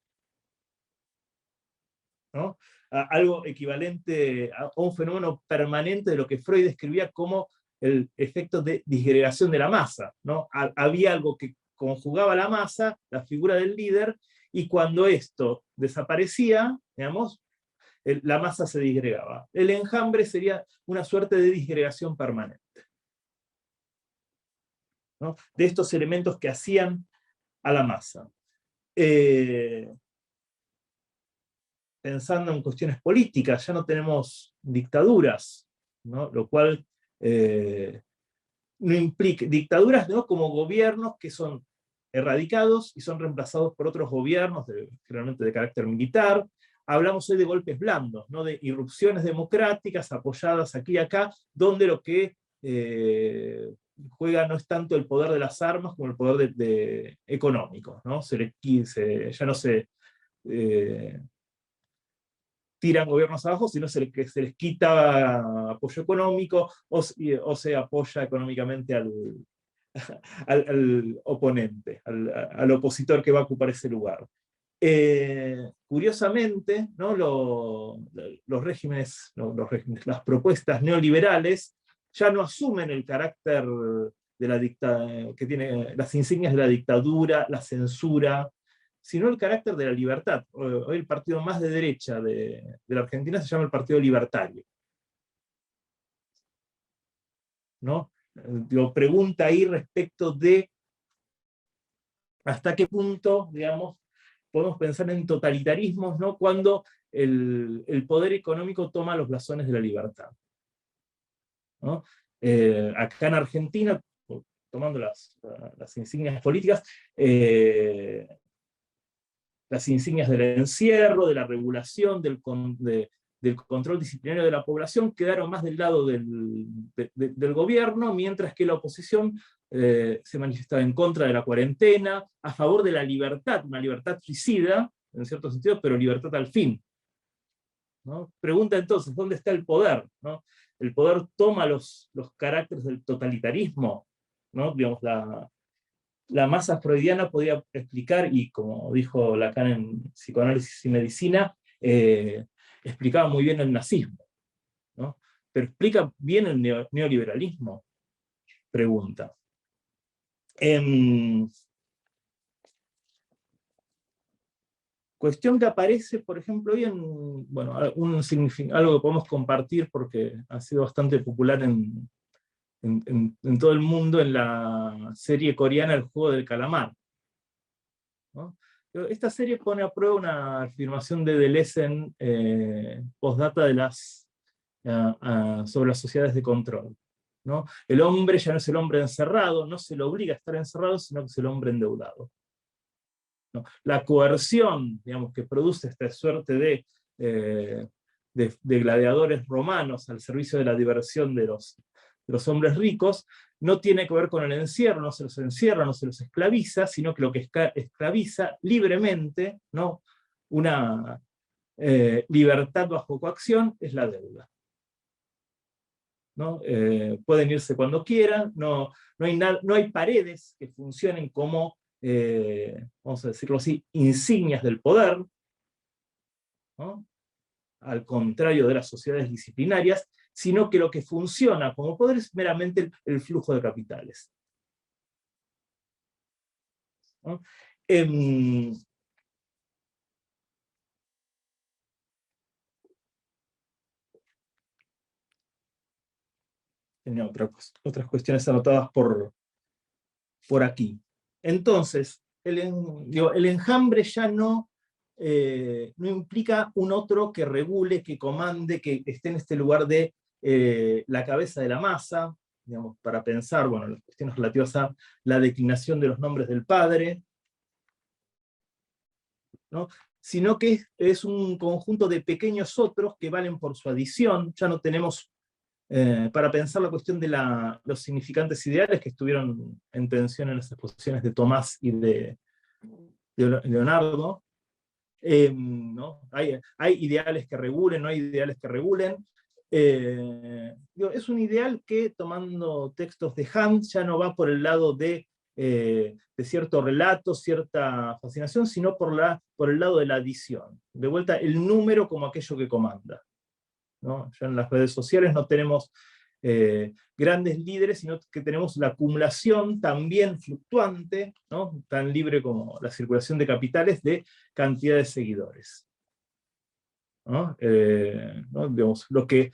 ¿no? Algo equivalente a un fenómeno permanente de lo que Freud describía como el efecto de disgregación de la masa, ¿no? Había algo que conjugaba la masa, la figura del líder, y cuando esto desaparecía, digamos, la masa se disgregaba. El enjambre sería una suerte de disgregación permanente, ¿no? De estos elementos que hacían a la masa. Pensando en cuestiones políticas, ya no tenemos dictaduras, ¿no? Lo cual no implica dictaduras, ¿no? Como gobiernos que son erradicados y son reemplazados por otros gobiernos, generalmente de carácter militar, hablamos hoy de golpes blandos, ¿no? De irrupciones democráticas apoyadas aquí y acá, donde lo que juega no es tanto el poder de las armas como el poder económico, ¿no? Ya no se tiran gobiernos abajo, sino que se les quita apoyo económico o se apoya económicamente al oponente, al opositor que va a ocupar ese lugar. Curiosamente, ¿no? los regímenes, las propuestas neoliberales ya no asumen el carácter de que tiene las insignias de la dictadura, la censura, sino el carácter de la libertad. Hoy el partido más de derecha de la Argentina se llama el Partido Libertario, ¿no? Pregunta ahí respecto de hasta qué punto, digamos, podemos pensar en totalitarismos, ¿no? Cuando el poder económico toma los blasones de la libertad, ¿no? Acá en Argentina, tomando las insignias políticas, las insignias del encierro, de la regulación, del control disciplinario de la población, quedaron más del lado del gobierno, mientras que la oposición se manifestaba en contra de la cuarentena, a favor de la libertad, una libertad suicida, en cierto sentido, pero libertad al fin, ¿no? Pregunta entonces, ¿dónde está el poder? ¿No? El poder toma los caracteres del totalitarismo, ¿no? Digamos, la masa freudiana podía explicar, y como dijo Lacan en Psicoanálisis y Medicina, explicaba muy bien el nazismo, ¿no? Pero ¿explica bien el neoliberalismo? Pregunta. Cuestión que aparece, por ejemplo, hoy en, bueno, algo que podemos compartir porque ha sido bastante popular en todo el mundo, en la serie coreana El Juego del Calamar, ¿no? Esta serie pone a prueba una afirmación de Deleuze postdata sobre las sociedades de control, ¿no? El hombre ya no es el hombre encerrado, no se le obliga a estar encerrado, sino que es el hombre endeudado, ¿no? La coerción, digamos, que produce esta suerte de gladiadores romanos al servicio de la diversión de los hombres ricos, no tiene que ver con el encierro, no se los encierra, no se los esclaviza, sino que lo que esclaviza libremente, ¿no? Una libertad bajo coacción es la deuda, ¿no? Pueden irse cuando quieran, no hay paredes que funcionen como, vamos a decirlo así, insignias del poder, ¿no? Al contrario de las sociedades disciplinarias, sino que lo que funciona como poder es meramente el flujo de capitales, ¿no? Tenía otras cuestiones anotadas por aquí. Entonces, el enjambre ya no implica un otro que regule, que comande, que esté en este lugar de la cabeza de la masa, digamos, para pensar, bueno, las cuestiones relativas a la declinación de los nombres del padre, ¿no? Sino que es un conjunto de pequeños otros que valen por su adición. Ya no tenemos, para pensar la cuestión de los significantes ideales que estuvieron en tensión en las exposiciones de Tomás y de Leonardo, ¿no? Hay ideales que regulen, no hay ideales que regulen. Es un ideal que, tomando textos de Hunt, ya no va por el lado de cierto relato, cierta fascinación, sino por el lado de la adición. De vuelta, el número como aquello que comanda, ¿no? Ya en las redes sociales no tenemos grandes líderes, sino que tenemos la acumulación también fluctuante, ¿no? Tan libre como la circulación de capitales, de cantidad de seguidores, ¿no? ¿No? Digamos, lo que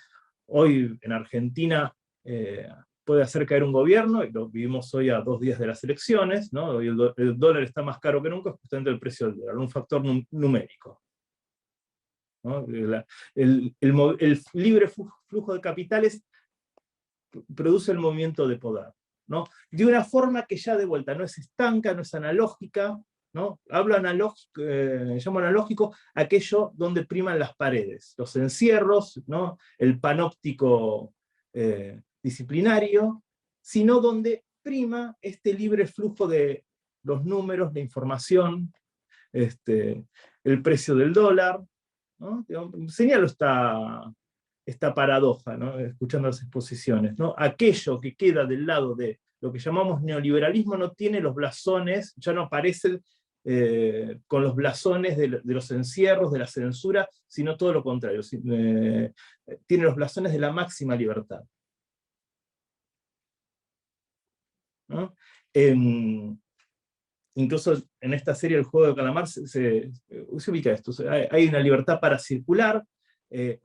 hoy en Argentina puede hacer caer un gobierno, y lo vivimos hoy a 2 días de las elecciones, ¿no? Hoy el dólar está más caro que nunca, justamente el precio del dólar, un factor numérico, ¿no? El libre flujo de capitales produce el movimiento de poder, ¿no? De una forma que ya de vuelta no es estanca, no es analógica, ¿no? Llamo analógico aquello donde priman las paredes, los encierros, ¿no? El panóptico disciplinario, sino donde prima este libre flujo de los números, la información, el precio del dólar, ¿no? Señalo esta paradoja, ¿no? Escuchando las exposiciones, ¿no? Aquello que queda del lado de lo que llamamos neoliberalismo no tiene los blasones, ya no aparece con los blasones de los encierros, de la censura, sino todo lo contrario, tiene los blasones de la máxima libertad, ¿no? Incluso en esta serie El Juego de Calamar se ubica esto, hay una libertad para circular,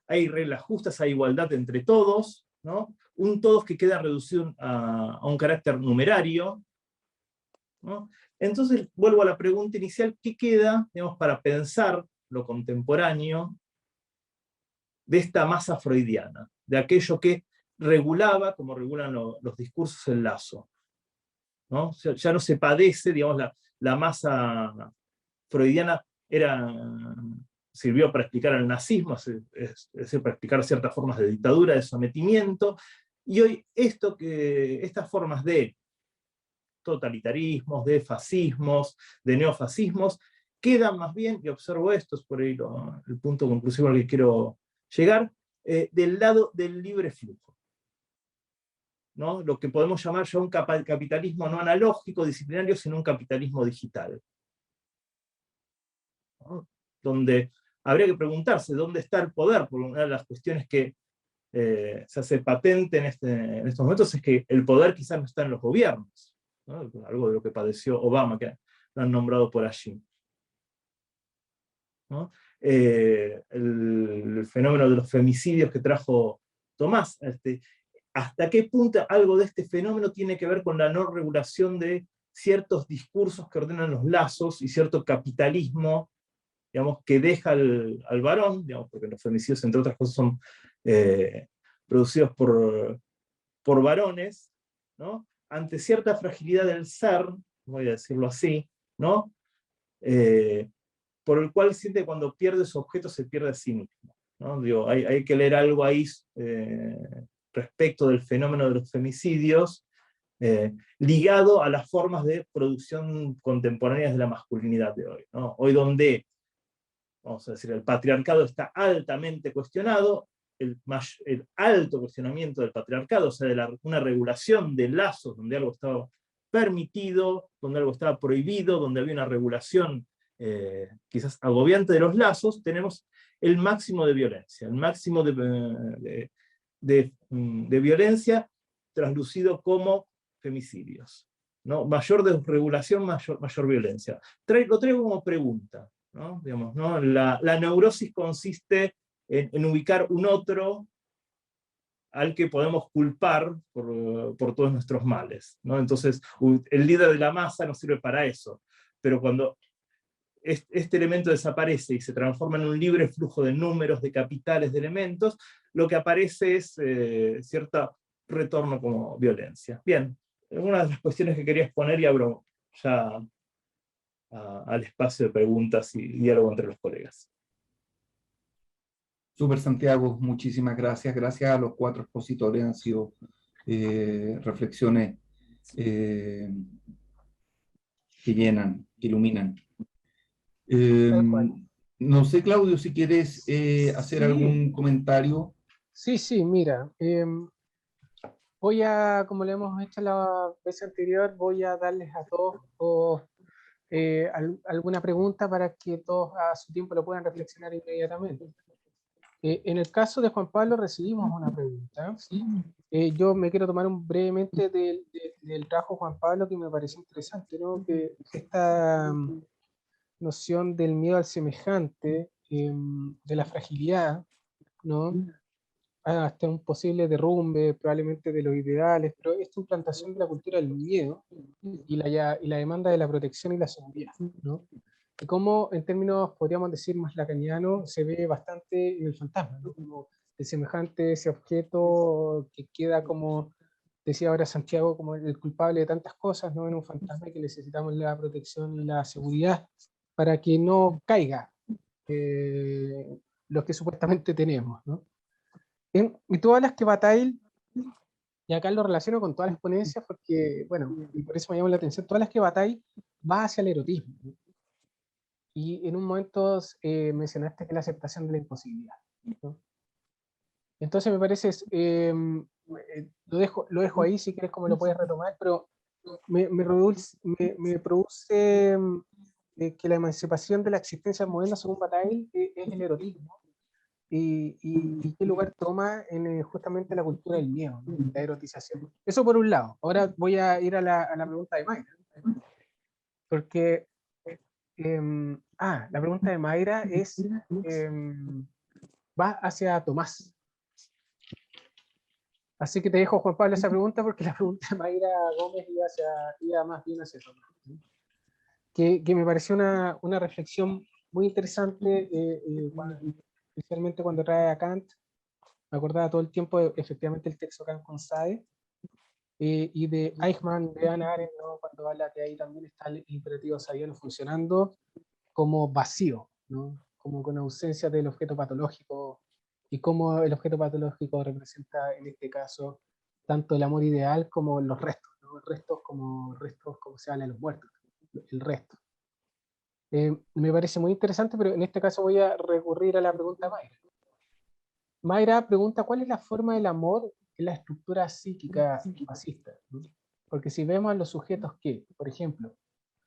hay reglas justas, hay igualdad entre todos, ¿no? Un todos que queda reducido a un carácter numerario, ¿no? Entonces vuelvo a la pregunta inicial, ¿qué queda, digamos, para pensar lo contemporáneo de esta masa freudiana, de aquello que regulaba, como regulan los discursos, el lazo, ¿no? Ya no se padece, digamos, la masa freudiana sirvió para explicar el nazismo, es decir, para explicar ciertas formas de dictadura, de sometimiento, y hoy estas formas de totalitarismos, de fascismos, de neofascismos, quedan más bien, y observo esto, es por ahí el punto conclusivo al que quiero llegar, del lado del libre flujo, ¿no? Lo que podemos llamar ya un capitalismo no analógico, disciplinario, sino un capitalismo digital, ¿no? Donde habría que preguntarse dónde está el poder, porque una de las cuestiones que se hace patente en estos momentos es que el poder quizás no está en los gobiernos, ¿no? Algo de lo que padeció Obama, que lo han nombrado por allí, ¿no? El fenómeno de los femicidios que trajo Tomás, ¿hasta qué punto algo de este fenómeno tiene que ver con la no regulación de ciertos discursos que ordenan los lazos y cierto capitalismo, digamos, que deja al varón, digamos, porque los femicidios, entre otras cosas, son producidos por varones, ¿no? Ante cierta fragilidad del ser, voy a decirlo así, ¿no? Por el cual siente que cuando pierde su objeto se pierde a sí mismo, ¿no? Digo, hay que leer algo ahí respecto del fenómeno de los femicidios, ligado a las formas de producción contemporáneas de la masculinidad de hoy, ¿no? Hoy donde, vamos a decir, el patriarcado está altamente cuestionado, el alto cuestionamiento del patriarcado, o sea, de una regulación de lazos donde algo estaba permitido, donde algo estaba prohibido, donde había una regulación quizás agobiante de los lazos, tenemos el máximo de violencia, el máximo de violencia traslucido como femicidios, ¿no? Mayor desregulación, mayor violencia. Lo traigo como pregunta, ¿no? Digamos, ¿no? La neurosis consiste en ubicar un otro al que podemos culpar por todos nuestros males, ¿no? Entonces, el líder de la masa nos sirve para eso, pero cuando este elemento desaparece y se transforma en un libre flujo de números, de capitales, de elementos, lo que aparece es cierto retorno como violencia. Bien, una de las cuestiones que quería exponer, y abro ya al espacio de preguntas y diálogo entre los colegas. Súper, Santiago, muchísimas gracias. Gracias a los 4 expositores, han sido reflexiones que llenan, que iluminan. No sé, Claudio, si quieres hacer algún comentario. Sí, mira, como le hemos hecho la vez anterior, voy a darles a todos alguna pregunta para que todos a su tiempo lo puedan reflexionar inmediatamente. En el caso de Juan Pablo recibimos una pregunta. Yo me quiero tomar brevemente del trabajo de Juan Pablo, que me pareció interesante, ¿no? Que esta noción del miedo al semejante, de la fragilidad, ¿no? Hasta un posible derrumbe, probablemente de los ideales, pero esta implantación de la cultura del miedo y la demanda de la protección y la seguridad, ¿no? Y cómo, en términos, podríamos decir, más lacanianos, se ve bastante en el fantasma, ¿no? Como el semejante, ese objeto que queda como decía ahora Santiago, como el culpable de tantas cosas, no en un fantasma, que necesitamos la protección y la seguridad para que no caiga lo que supuestamente tenemos, ¿no? Y todas las que Bataille, y acá lo relaciono con todas las ponencias porque, bueno, y por eso me llama la atención, todas las que Bataille va hacia el erotismo, ¿no? Y en un momento mencionaste que la aceptación de la imposibilidad, ¿no? Entonces me parece, lo dejo ahí, si quieres como lo puedes retomar, pero me produce que la emancipación de la existencia moderna, según Bataille, es el erotismo. Y qué lugar toma en justamente la cultura del miedo, ¿no? La erotización. Eso por un lado. Ahora voy a ir a la pregunta de Mayra. Porque la pregunta de Mayra es, va hacia Tomás. Así que te dejo, Juan Pablo, esa pregunta, porque la pregunta de Mayra Gómez iba más bien hacia Tomás, ¿sí? Que me pareció una reflexión muy interesante, especialmente cuando trae a Kant. Me acordaba todo el tiempo efectivamente el texto Kant con Sade, y de Eichmann, de Hannah Arendt, ¿no? Cuando habla que ahí también está el imperativo sabiano funcionando como vacío, ¿no? Como con ausencia del objeto patológico, y cómo el objeto patológico representa en este caso tanto el amor ideal como los restos, ¿no? Restos como se habla de los muertos, el resto. Me parece muy interesante, pero en este caso voy a recurrir a la pregunta de Mayra. Mayra pregunta, ¿cuál es la forma del amor en la estructura psíquica fascista, ¿no? Porque si vemos a los sujetos que, por ejemplo,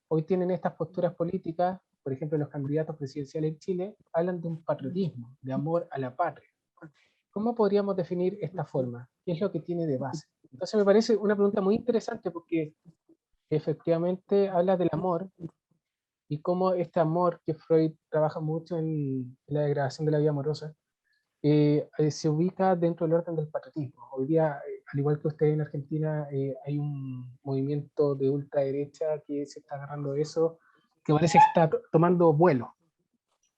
hoy tienen estas posturas políticas, por ejemplo, los candidatos presidenciales en Chile, hablan de un patriotismo, de amor a la patria. ¿Cómo podríamos definir esta forma? ¿Qué es lo que tiene de base? Entonces me parece una pregunta muy interesante, porque efectivamente habla del amor, y cómo este amor que Freud trabaja mucho en la degradación de la vida amorosa, se ubica dentro del orden del patriotismo. Hoy día, al igual que ustedes en Argentina, hay un movimiento de ultraderecha que se está agarrando de eso, que parece que está tomando vuelo,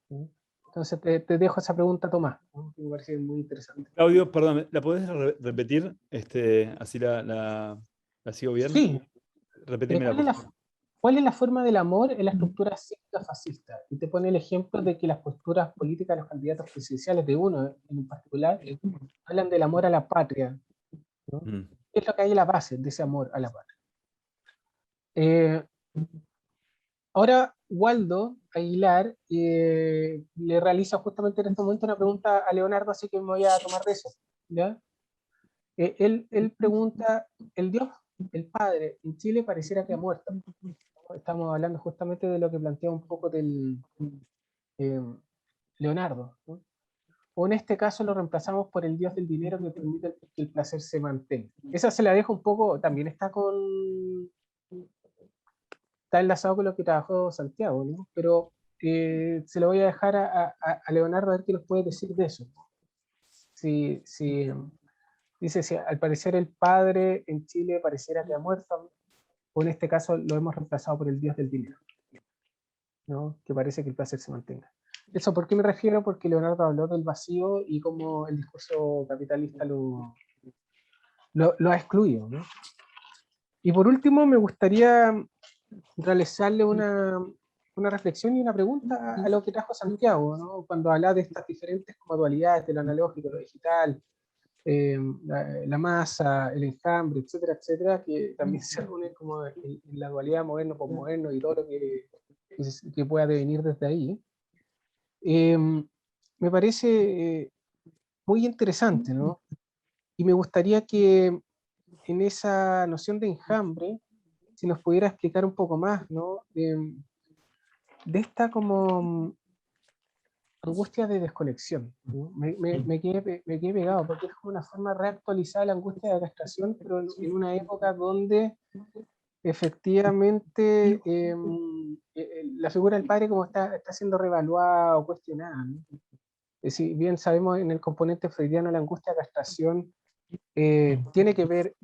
¿sí? Entonces te dejo esa pregunta, Tomás, ¿no? Que me parece muy interesante. Claudio, perdón, ¿la podés repetir? Así la sigo bien. Sí, Repetímela, por favor. ¿cuál es la forma del amor en la estructura psíquica fascista? Y te pone el ejemplo de que las posturas políticas de los candidatos presidenciales, de uno en particular, hablan del amor a la patria, ¿no? ¿Qué es lo que hay en la base de ese amor a la patria? Ahora Waldo Aguilar le realiza justamente en este momento una pregunta a Leonardo, así que me voy a tomar de eso, ¿ya? Él pregunta, el Dios, el Padre, en Chile pareciera que ha muerto. Estamos hablando justamente de lo que plantea un poco del Leonardo, ¿no? O en este caso lo reemplazamos por el Dios del dinero que permite que el placer se mantenga. Esa se la dejo un poco, también está enlazado con lo que trabajó Santiago, ¿no? Pero se lo voy a dejar a Leonardo a ver qué nos puede decir de eso. Dice, si al parecer el padre en Chile pareciera que ha muerto, o en este caso lo hemos reemplazado por el Dios del dinero, ¿no? Que parece que el placer se mantenga. ¿Eso por qué me refiero? Porque Leonardo habló del vacío y cómo el discurso capitalista lo ha excluido, ¿no? Y por último me gustaría realizarle una reflexión y una pregunta a lo que trajo Santiago, ¿no? Cuando habla de estas diferentes dualidades, de lo analógico, lo digital, la masa, el enjambre, etcétera, etcétera, que también se reúnen como en la dualidad moderno, posmoderno y todo lo que pueda devenir desde ahí. Me parece muy interesante, ¿no? Y me gustaría que en esa noción de enjambre, si nos pudiera explicar un poco más, ¿no? De esta como angustia de desconexión, ¿no? Me quedé pegado, porque es como una forma reactualizada de la angustia de castración, pero en una época donde efectivamente la figura del padre como está siendo reevaluada o cuestionada, ¿no? Si bien sabemos en el componente freudiano la angustia de castración tiene que ver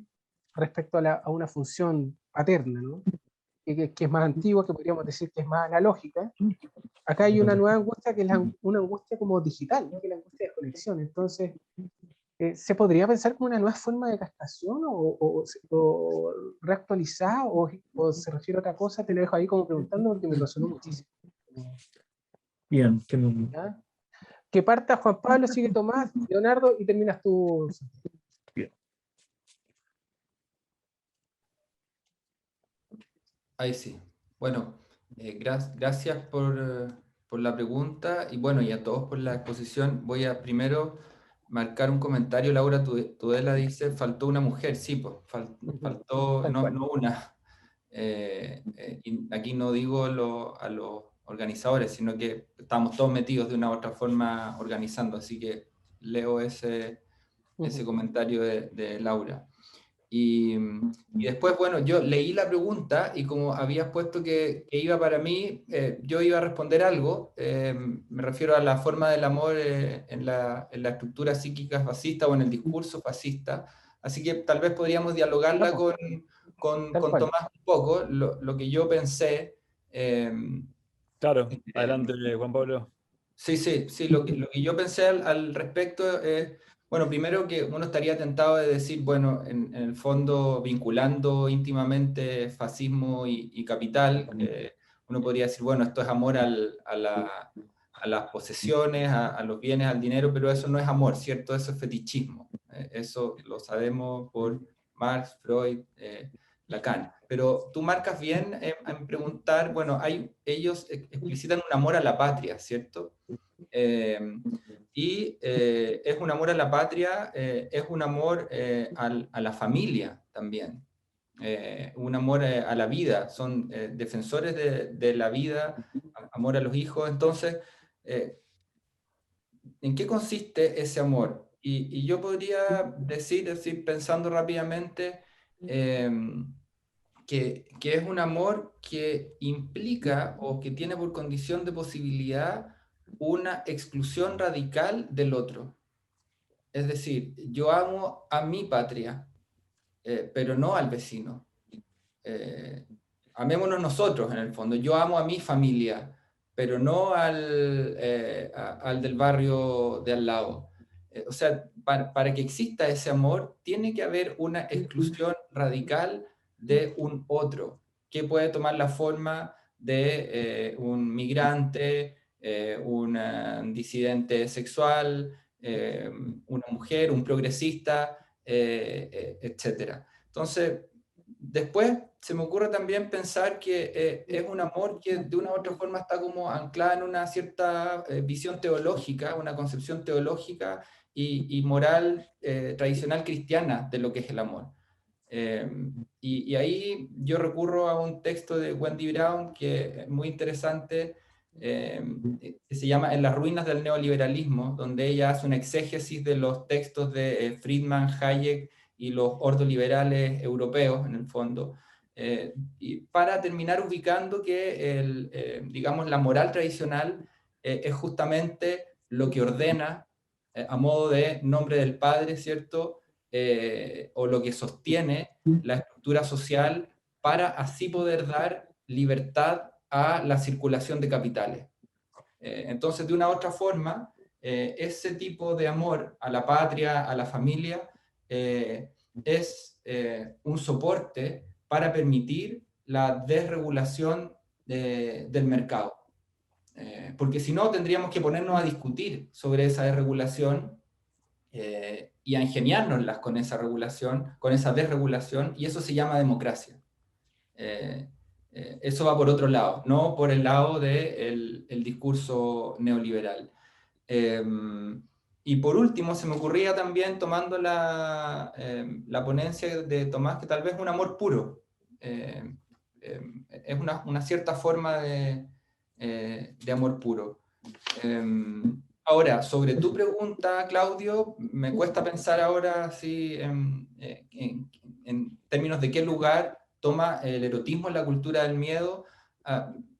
respecto a una función paterna, ¿no? que es más antigua, que podríamos decir que es más analógica. Acá hay una nueva angustia que es una angustia como digital, ¿no? Que es la angustia de desconexión. Entonces, ¿Se podría pensar como una nueva forma de castración o reactualizada o se refiere a otra cosa? Te lo dejo ahí como preguntando porque me resonó muchísimo. Bien, ¿Ya? Que parta Juan Pablo, sigue Tomás, Leonardo y terminas tú. bien. Ahí sí. Bueno, gracias por la pregunta y bueno, y a todos por la exposición. Voy a primero marcar un comentario. Laura Tudela dice, faltó una mujer. Sí, pues, faltó, Tal cual. no una. Y aquí no digo a los organizadores, sino que estamos todos metidos de una u otra forma organizando, así que leo ese comentario de Laura. Y después, bueno, yo leí la pregunta y como habías puesto que iba para mí, yo iba a responder algo. Me refiero a la forma del amor en la estructura psíquica fascista o en el discurso fascista. Así que tal vez podríamos dialogarla con Tal cual. Tomás un poco, lo que yo pensé. Claro, adelante, Juan Pablo. Sí, lo que yo pensé al respecto es, bueno, primero que uno estaría tentado de decir, bueno, en el fondo, vinculando íntimamente fascismo y capital, uno podría decir, bueno, esto es amor a las posesiones, a los bienes, al dinero, pero eso no es amor, ¿cierto? Eso es fetichismo. Eso lo sabemos por Marx, Freud, Lacan. Pero tú marcas bien en preguntar, bueno, ellos explicitan un amor a la patria, ¿cierto? Es un amor a la patria, es un amor a la familia también, un amor a la vida, son defensores de la vida, amor a los hijos. Entonces, ¿en qué consiste ese amor? Y yo podría decir, pensando rápidamente, eh, que es un amor que implica o que tiene por condición de posibilidad una exclusión radical del otro. Es decir, yo amo a mi patria, pero no al vecino. Amémonos nosotros en el fondo. Yo amo a mi familia, pero no al del barrio de al lado. O sea, para que exista ese amor, tiene que haber una exclusión radical de un otro, que puede tomar la forma de un migrante, un disidente sexual, una mujer, un progresista, etc. Entonces, después se me ocurre también pensar que es un amor que de una u otra forma está como anclada en una cierta visión teológica, una concepción teológica y moral tradicional cristiana de lo que es el amor. Y ahí yo recurro a un texto de Wendy Brown que es muy interesante, que se llama En las ruinas del neoliberalismo, donde ella hace una exégesis de los textos de Friedman, Hayek y los ordoliberales europeos, en el fondo, y para terminar ubicando que digamos, la moral tradicional es justamente lo que ordena, a modo de nombre del Padre, ¿cierto? O lo que sostiene la estructura social para así poder dar libertad a la circulación de capitales. Entonces, de una u otra forma, ese tipo de amor a la patria, a la familia, es un soporte para permitir la desregulación del mercado. Porque si no, tendríamos que ponernos a discutir sobre esa desregulación y a ingeniárnoslas con esa regulación, con esa desregulación, y eso se llama democracia. Eso va por otro lado, no por el lado del el discurso neoliberal. Y por último, se me ocurría también, tomando la ponencia de Tomás, que tal vez un amor puro. Es una cierta forma de amor puro. Ahora, sobre tu pregunta, Claudio, me cuesta pensar ahora si en términos de qué lugar toma el erotismo en la cultura del miedo.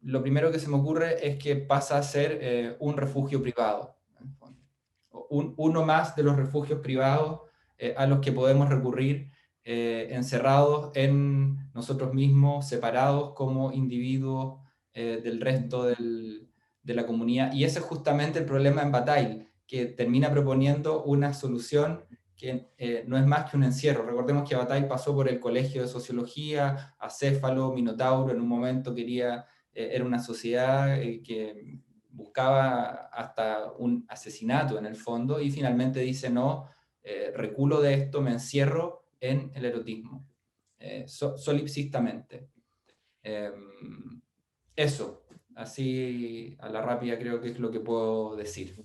Lo primero que se me ocurre es que pasa a ser un refugio privado, en el fondo. Uno más de los refugios privados a los que podemos recurrir encerrados en nosotros mismos, separados como individuos del resto de la comunidad. Y ese es justamente el problema en Bataille, que termina proponiendo una solución que no es más que un encierro. Recordemos que Bataille pasó por el Colegio de Sociología, Acéfalo, Minotauro, en un momento era una sociedad que buscaba hasta un asesinato en el fondo, y finalmente dice no, reculo de esto, me encierro en el erotismo, solipsistamente. Eso, así a la rápida creo que es lo que puedo decir.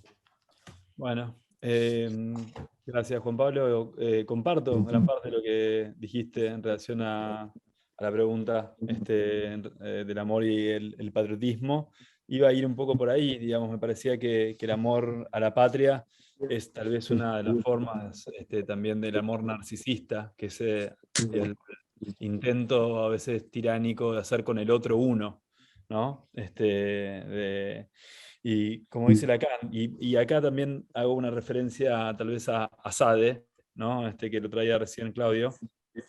Bueno, gracias Juan Pablo. Comparto gran parte de lo que dijiste en relación a la pregunta del amor y el patriotismo. Iba a ir un poco por ahí, digamos, me parecía que el amor a la patria es tal vez una de las formas también del amor narcisista, que es el intento a veces tiránico de hacer con el otro uno, ¿no? Y como dice Lacan, y acá también hago una referencia tal vez a Sade, ¿no? Que lo traía recién Claudio,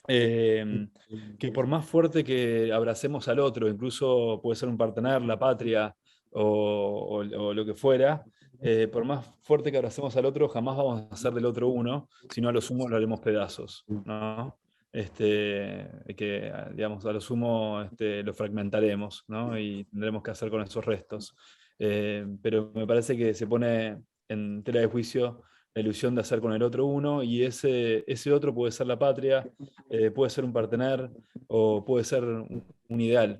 que por más fuerte que abracemos al otro, incluso puede ser un partener, la patria o lo que fuera, por más fuerte que abracemos al otro, jamás vamos a hacer del otro uno, sino a lo sumo lo haremos pedazos, ¿no? Que digamos, a lo sumo lo fragmentaremos, ¿no? Y tendremos que hacer con esos restos. Pero me parece que se pone en tela de juicio la ilusión de hacer con el otro uno, y ese otro puede ser la patria, puede ser un partener, o puede ser un ideal,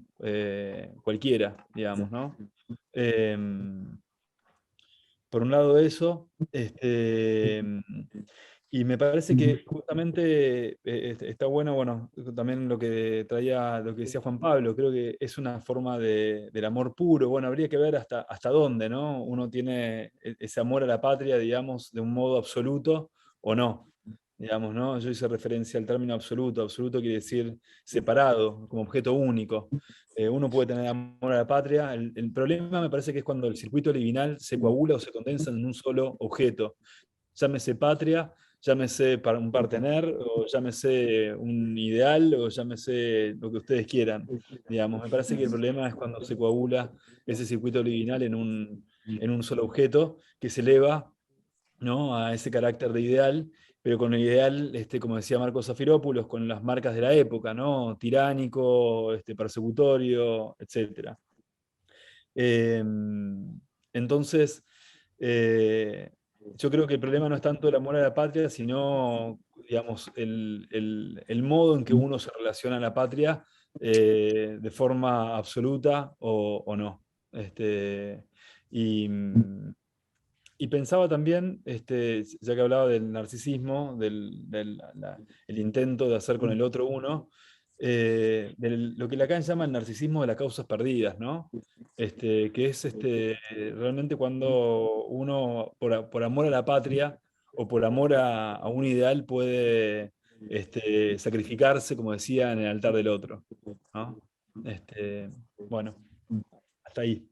cualquiera, digamos, ¿no? Por un lado eso, y me parece que justamente está bueno, bueno, también lo que traía, lo que decía Juan Pablo, creo que es una forma del amor puro. Bueno, habría que ver hasta dónde, ¿no? Uno tiene ese amor a la patria, digamos, de un modo absoluto o no. Digamos, ¿no? Yo hice referencia al término absoluto. Absoluto quiere decir separado, como objeto único. Uno puede tener amor a la patria. El problema me parece que es cuando el circuito libinal se coagula o se condensa en un solo objeto. Llámese patria, llámese para un partener, o llámese un ideal, o llámese lo que ustedes quieran. Digamos, me parece que el problema es cuando se coagula ese circuito libinal en un solo objeto que se eleva, ¿no?, a ese carácter de ideal, pero con el ideal, como decía Marcos Zafiropoulos, con las marcas de la época, ¿no? Tiránico, persecutorio, etc. Entonces, yo creo que el problema no es tanto el amor a la patria, sino, digamos, el modo en que uno se relaciona a la patria de forma absoluta o no. Y pensaba también, ya que hablaba del narcisismo, el intento de hacer con el otro uno, de lo que Lacan llama el narcisismo de las causas perdidas, ¿no? Que es realmente cuando uno, por amor a la patria o por amor a un ideal, puede sacrificarse, como decía, en el altar del otro, ¿no? Bueno, hasta ahí.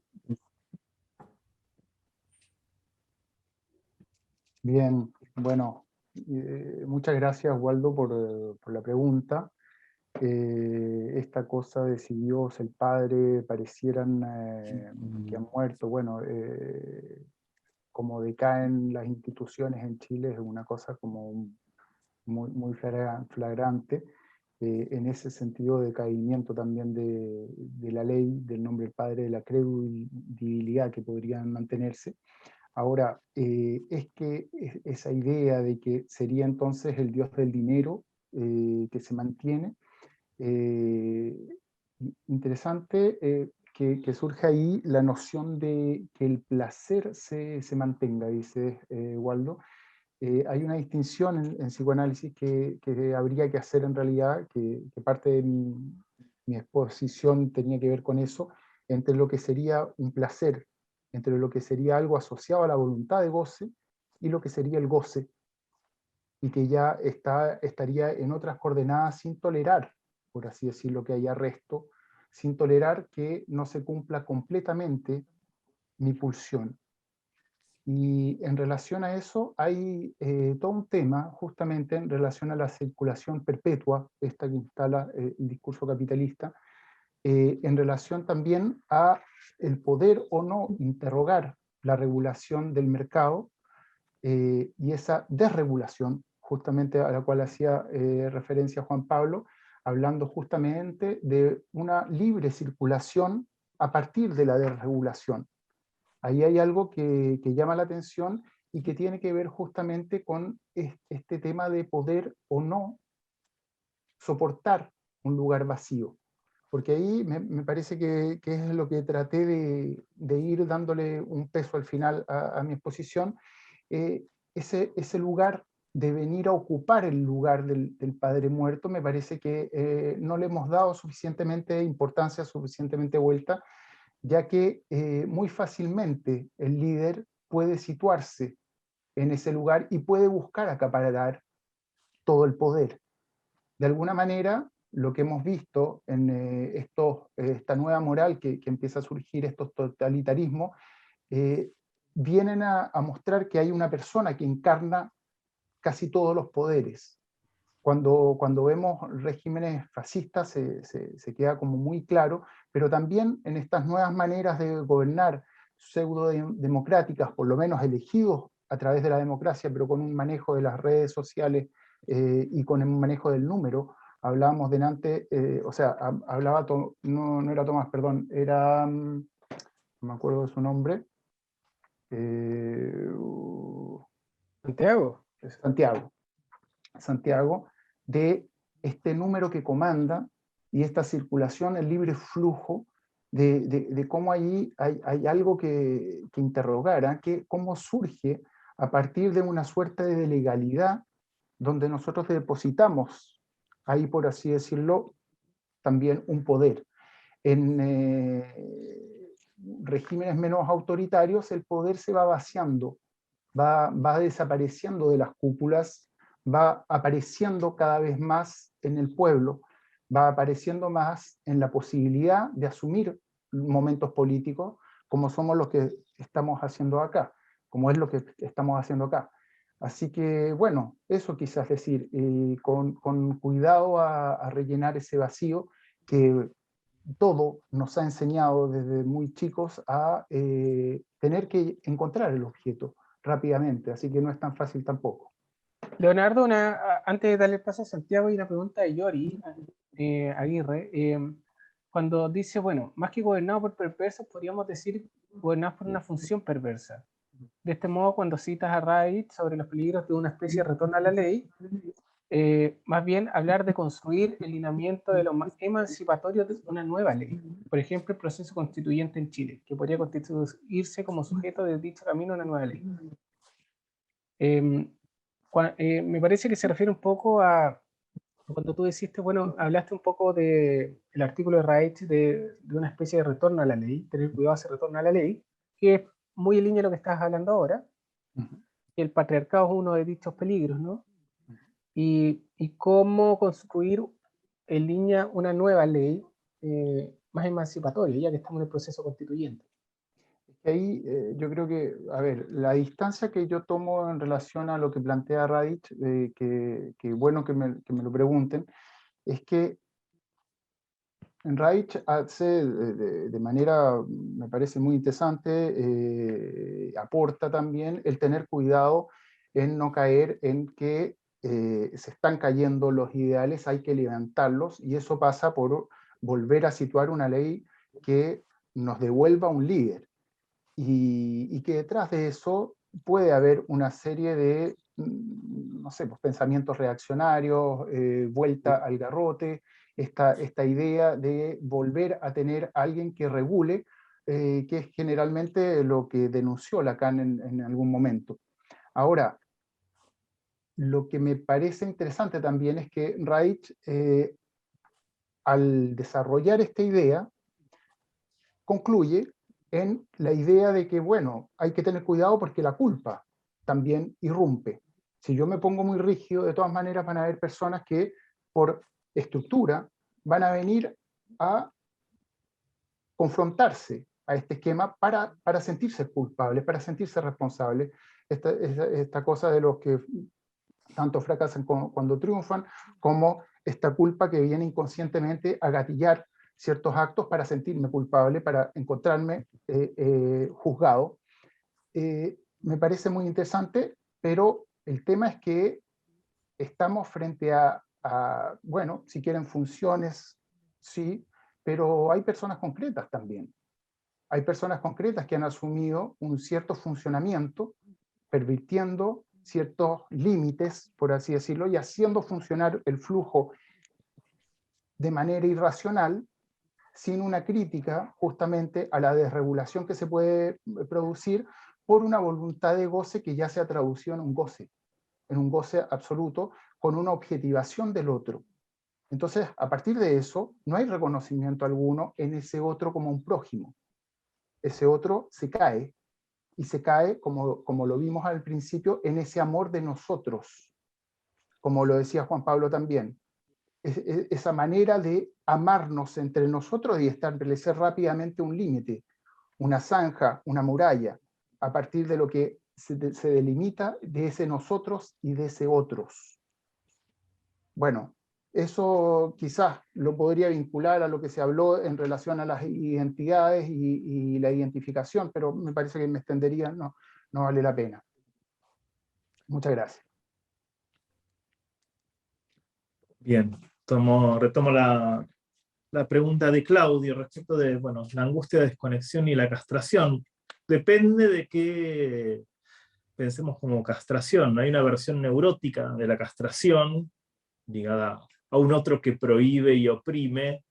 Bien, bueno, muchas gracias, Waldo, por la pregunta. Esta cosa de si Dios, el Padre, parecieran que han muerto, bueno, como decaen las instituciones en Chile es una cosa como muy flagrante. En ese sentido, decaimiento también de la ley, del nombre del Padre, de la credibilidad que podrían mantenerse. Ahora, es que esa idea de que sería entonces el dios del dinero que se mantiene, interesante que surge ahí la noción de que el placer se mantenga, dice Waldo. Hay una distinción en psicoanálisis que habría que hacer en realidad, que parte de mi exposición tenía que ver con eso, entre lo que sería un placer, entre lo que sería algo asociado a la voluntad de goce y lo que sería el goce, y que ya estaría en otras coordenadas sin tolerar, por así decirlo, que haya resto, sin tolerar que no se cumpla completamente mi pulsión. Y en relación a eso hay todo un tema justamente en relación a la circulación perpetua, esta que instala el discurso capitalista, en relación también a el poder o no interrogar la regulación del mercado y esa desregulación justamente a la cual hacía referencia Juan Pablo, hablando justamente de una libre circulación a partir de la desregulación. Ahí hay algo que llama la atención y que tiene que ver justamente con este tema de poder o no soportar un lugar vacío. Porque ahí me parece que es lo que traté de ir dándole un peso al final a mi exposición, ese lugar de venir a ocupar el lugar del padre muerto, me parece que no le hemos dado suficientemente importancia, suficientemente vuelta, ya que muy fácilmente el líder puede situarse en ese lugar y puede buscar acaparar todo el poder. De alguna manera, lo que hemos visto en esta nueva moral que empieza a surgir, estos totalitarismos, vienen a mostrar que hay una persona que encarna casi todos los poderes. Cuando vemos regímenes fascistas se queda como muy claro, pero también en estas nuevas maneras de gobernar pseudo-democráticas, por lo menos elegidos a través de la democracia, pero con un manejo de las redes sociales y con el manejo del número. Hablábamos delante, hablaba, no era Tomás, perdón, era, no me acuerdo de su nombre. Santiago, de este número que comanda y esta circulación, el libre flujo, de cómo allí hay algo que interrogar, cómo surge a partir de una suerte de legalidad donde nosotros depositamos ahí, por así decirlo, también un poder. En regímenes menos autoritarios el poder se va vaciando, va desapareciendo de las cúpulas, va apareciendo cada vez más en el pueblo, va apareciendo más en la posibilidad de asumir momentos políticos como somos los que estamos haciendo acá, como es lo que estamos haciendo acá. Así que, bueno, eso quizás decir, con cuidado a rellenar ese vacío que todo nos ha enseñado desde muy chicos a tener que encontrar el objeto rápidamente, así que no es tan fácil tampoco. Leonardo, antes de darle el paso a Santiago, hay una pregunta de Yori Aguirre. Cuando dice, bueno, más que gobernado por perversos, podríamos decir gobernados por una función perversa. De este modo, cuando citas a Reich sobre los peligros de una especie de retorno a la ley, más bien hablar de construir el lineamiento de lo más emancipatorio de una nueva ley. Por ejemplo, el proceso constituyente en Chile, que podría constituirse como sujeto de dicho camino a una nueva ley. Me parece que se refiere un poco a cuando tú deciste, bueno, hablaste un poco del artículo de Reich de una especie de retorno a la ley, tener cuidado ese retorno a la ley, que es muy en línea de lo que estás hablando ahora. El patriarcado es uno de dichos peligros, ¿no? Y cómo construir en línea una nueva ley más emancipatoria, ya que estamos en el proceso constituyente. Ahí yo creo que, a ver, la distancia que yo tomo en relación a lo que plantea Reich, que bueno que me lo pregunten, es que Reich hace de manera, me parece muy interesante, aporta también el tener cuidado en no caer en que se están cayendo los ideales, hay que levantarlos, y eso pasa por volver a situar una ley que nos devuelva un líder. Y que detrás de eso puede haber una serie de, no sé, pues, pensamientos reaccionarios, vuelta al garrote, esta idea de volver a tener a alguien que regule, que es generalmente lo que denunció Lacan en algún momento. Ahora, lo que me parece interesante también es que Reich, al desarrollar esta idea, concluye en la idea de que, bueno, hay que tener cuidado porque la culpa también irrumpe. Si yo me pongo muy rígido, de todas maneras van a haber personas que por estructura van a venir a confrontarse a este esquema para sentirse culpables, para sentirse responsables. Esta cosa de los que tanto fracasan cuando triunfan, como esta culpa que viene inconscientemente a gatillar ciertos actos para sentirme culpable, para encontrarme juzgado. Me parece muy interesante, pero el tema es que estamos frente a, bueno, si quieren funciones, sí, pero hay personas concretas también. Hay personas concretas que han asumido un cierto funcionamiento, pervirtiendo ciertos límites, por así decirlo, y haciendo funcionar el flujo de manera irracional, sin una crítica justamente a la desregulación que se puede producir por una voluntad de goce que ya se ha traducido en un goce absoluto, con una objetivación del otro. Entonces, a partir de eso, no hay reconocimiento alguno en ese otro como un prójimo. Ese otro se cae, y se cae, como lo vimos al principio, en ese amor de nosotros, como lo decía Juan Pablo también. Esa manera de amarnos entre nosotros y establecer rápidamente un límite, una zanja, una muralla, a partir de lo que se delimita de ese nosotros y de ese otros. Bueno, eso quizás lo podría vincular a lo que se habló en relación a las identidades y la identificación, pero me parece que me extendería, no vale la pena. Muchas gracias. Bien, retomo la pregunta de Claudio respecto de, bueno, la angustia de desconexión y la castración. Depende de qué pensemos como castración. Hay una versión neurótica de la castración, ligada a un otro que prohíbe y oprime,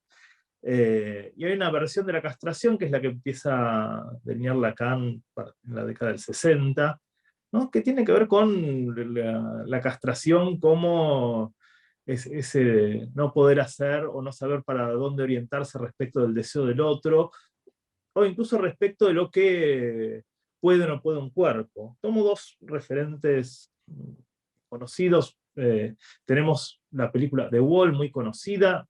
y hay una versión de la castración que es la que empieza a delinear Lacan en la década del 60, ¿no? Que tiene que ver con la castración como ese no poder hacer o no saber para dónde orientarse respecto del deseo del otro, o incluso respecto de lo que puede o no puede un cuerpo. Tomo dos referentes conocidos. Tenemos la película The Wall, muy conocida,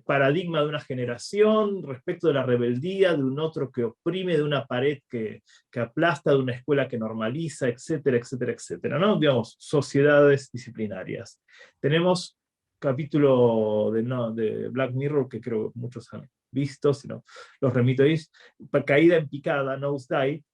paradigma de una generación respecto de la rebeldía, de un otro que oprime, de una pared que aplasta, de una escuela que normaliza, etcétera, etcétera, etcétera, ¿no? Digamos, sociedades disciplinarias. Tenemos capítulo de Black Mirror, que creo que muchos han visto, si no, los remito ahí, Caída en picada, Nosedive,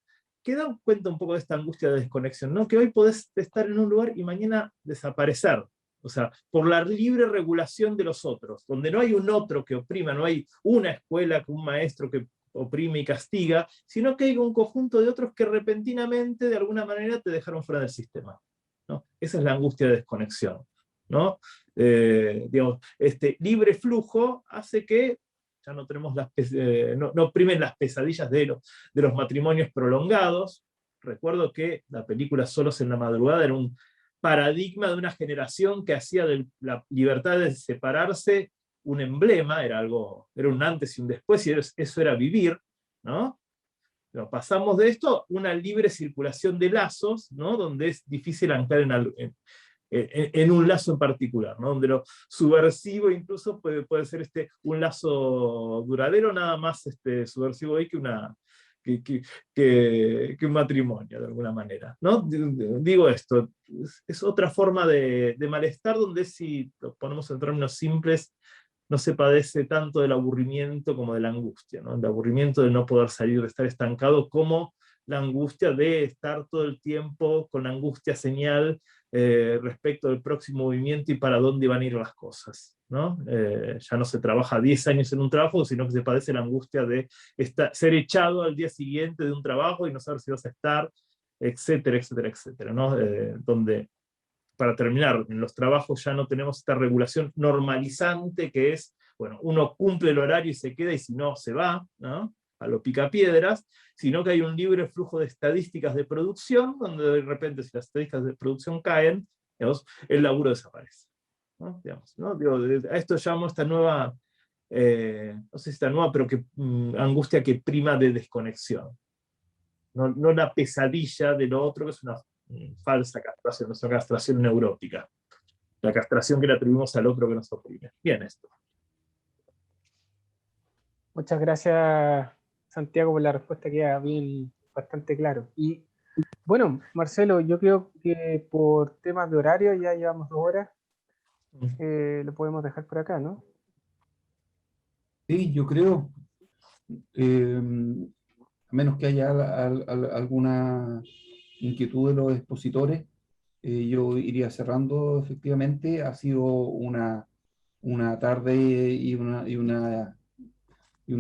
que da cuenta un poco de esta angustia de desconexión, ¿no? Que hoy podés estar en un lugar y mañana desaparecer. O sea, por la libre regulación de los otros, donde no hay un otro que oprima, no hay una escuela, un maestro que oprime y castiga, sino que hay un conjunto de otros que repentinamente, de alguna manera, te dejaron fuera del sistema, ¿no? Esa es la angustia de desconexión, ¿no? Digamos, este libre flujo hace que ya no tenemos no oprimen las pesadillas de los matrimonios prolongados. Recuerdo que la película Solos en la madrugada era un paradigma de una generación que hacía de la libertad de separarse un emblema, era un antes y un después, y eso era vivir, ¿no? Pero pasamos de esto a una libre circulación de lazos, ¿no? Donde es difícil anclar en un lazo en particular, ¿no? Donde lo subversivo incluso puede ser un lazo duradero, nada más subversivo ahí que un matrimonio, de alguna manera, ¿no? Digo esto, es otra forma de malestar donde, si lo ponemos en términos simples, no se padece tanto del aburrimiento como de la angustia, ¿no? El aburrimiento de no poder salir, de estar estancado, como la angustia de estar todo el tiempo con angustia señal respecto del próximo movimiento y para dónde van a ir las cosas, ¿no? Ya no se trabaja 10 años en un trabajo, sino que se padece la angustia de ser echado al día siguiente de un trabajo y no saber si vas a estar, etcétera, etcétera, etcétera, ¿no? Donde, para terminar, en los trabajos ya no tenemos esta regulación normalizante que es, bueno, uno cumple el horario y se queda, y si no, se va, ¿no? A lo picapiedras, sino que hay un libre flujo de estadísticas de producción, donde de repente, si las estadísticas de producción caen, digamos, el laburo desaparece, ¿no? Digamos, ¿no? Digo, a esto llamo esta nueva, no sé si esta nueva, pero angustia que prima de desconexión. No la pesadilla de lo otro, que es una falsa castración, no es una castración neurótica. La castración que le atribuimos al otro que nos oprime. Bien, esto. Muchas gracias, Santiago, por la respuesta, queda bien, bastante claro. Y bueno, Marcelo, yo creo que por temas de horario ya llevamos 2 horas, lo podemos dejar por acá, ¿no? Sí, yo creo, a menos que haya alguna inquietud de los expositores, yo iría cerrando efectivamente. Ha sido una tarde y una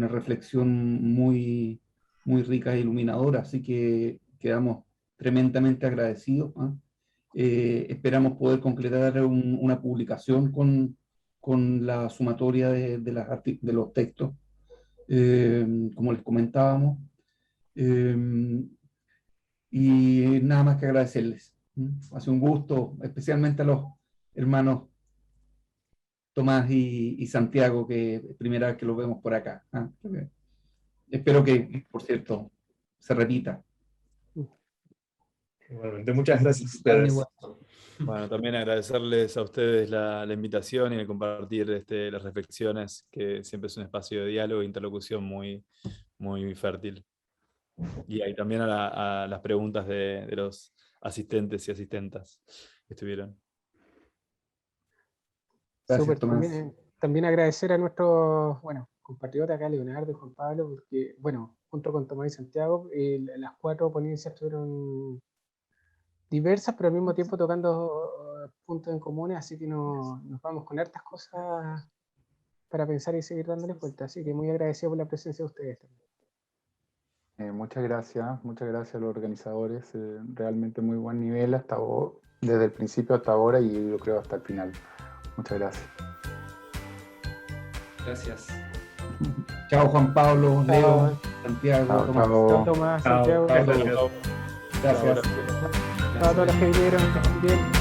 reflexión muy, muy rica e iluminadora, así que quedamos tremendamente agradecidos, ¿ah? Esperamos poder concretar una publicación con la sumatoria de los textos, como les comentábamos. Y nada más que agradecerles. Hace un gusto, especialmente a los hermanos Tomás y Santiago, que es primera vez que los vemos por acá. Espero que, por cierto, se repita. Igualmente, muchas gracias a ustedes. Bueno, también agradecerles a ustedes la invitación y el compartir las reflexiones, que siempre es un espacio de diálogo e interlocución muy, muy fértil. Y ahí también a las preguntas de los asistentes y asistentas que estuvieron. Gracias, Súper, Tomás. también agradecer a nuestros compatriotas acá, Leonardo y Juan Pablo, porque, junto con Tomás y Santiago, las 4 ponencias estuvieron diversas, pero al mismo tiempo tocando puntos en comunes, así que nos vamos con hartas cosas para pensar y seguir dándole vuelta. Así que muy agradecido por la presencia de ustedes también. Muchas gracias a los organizadores. Realmente muy buen nivel desde el principio hasta ahora y yo creo hasta el final. Muchas gracias. Gracias. Chao, Juan Pablo, Leo, Chao. Santiago, Chao, Tomás. chao. Chao, Tomás, Chao, Santiago. gracias. Gracias. Chao a todos los que vinieron. Que estén bien.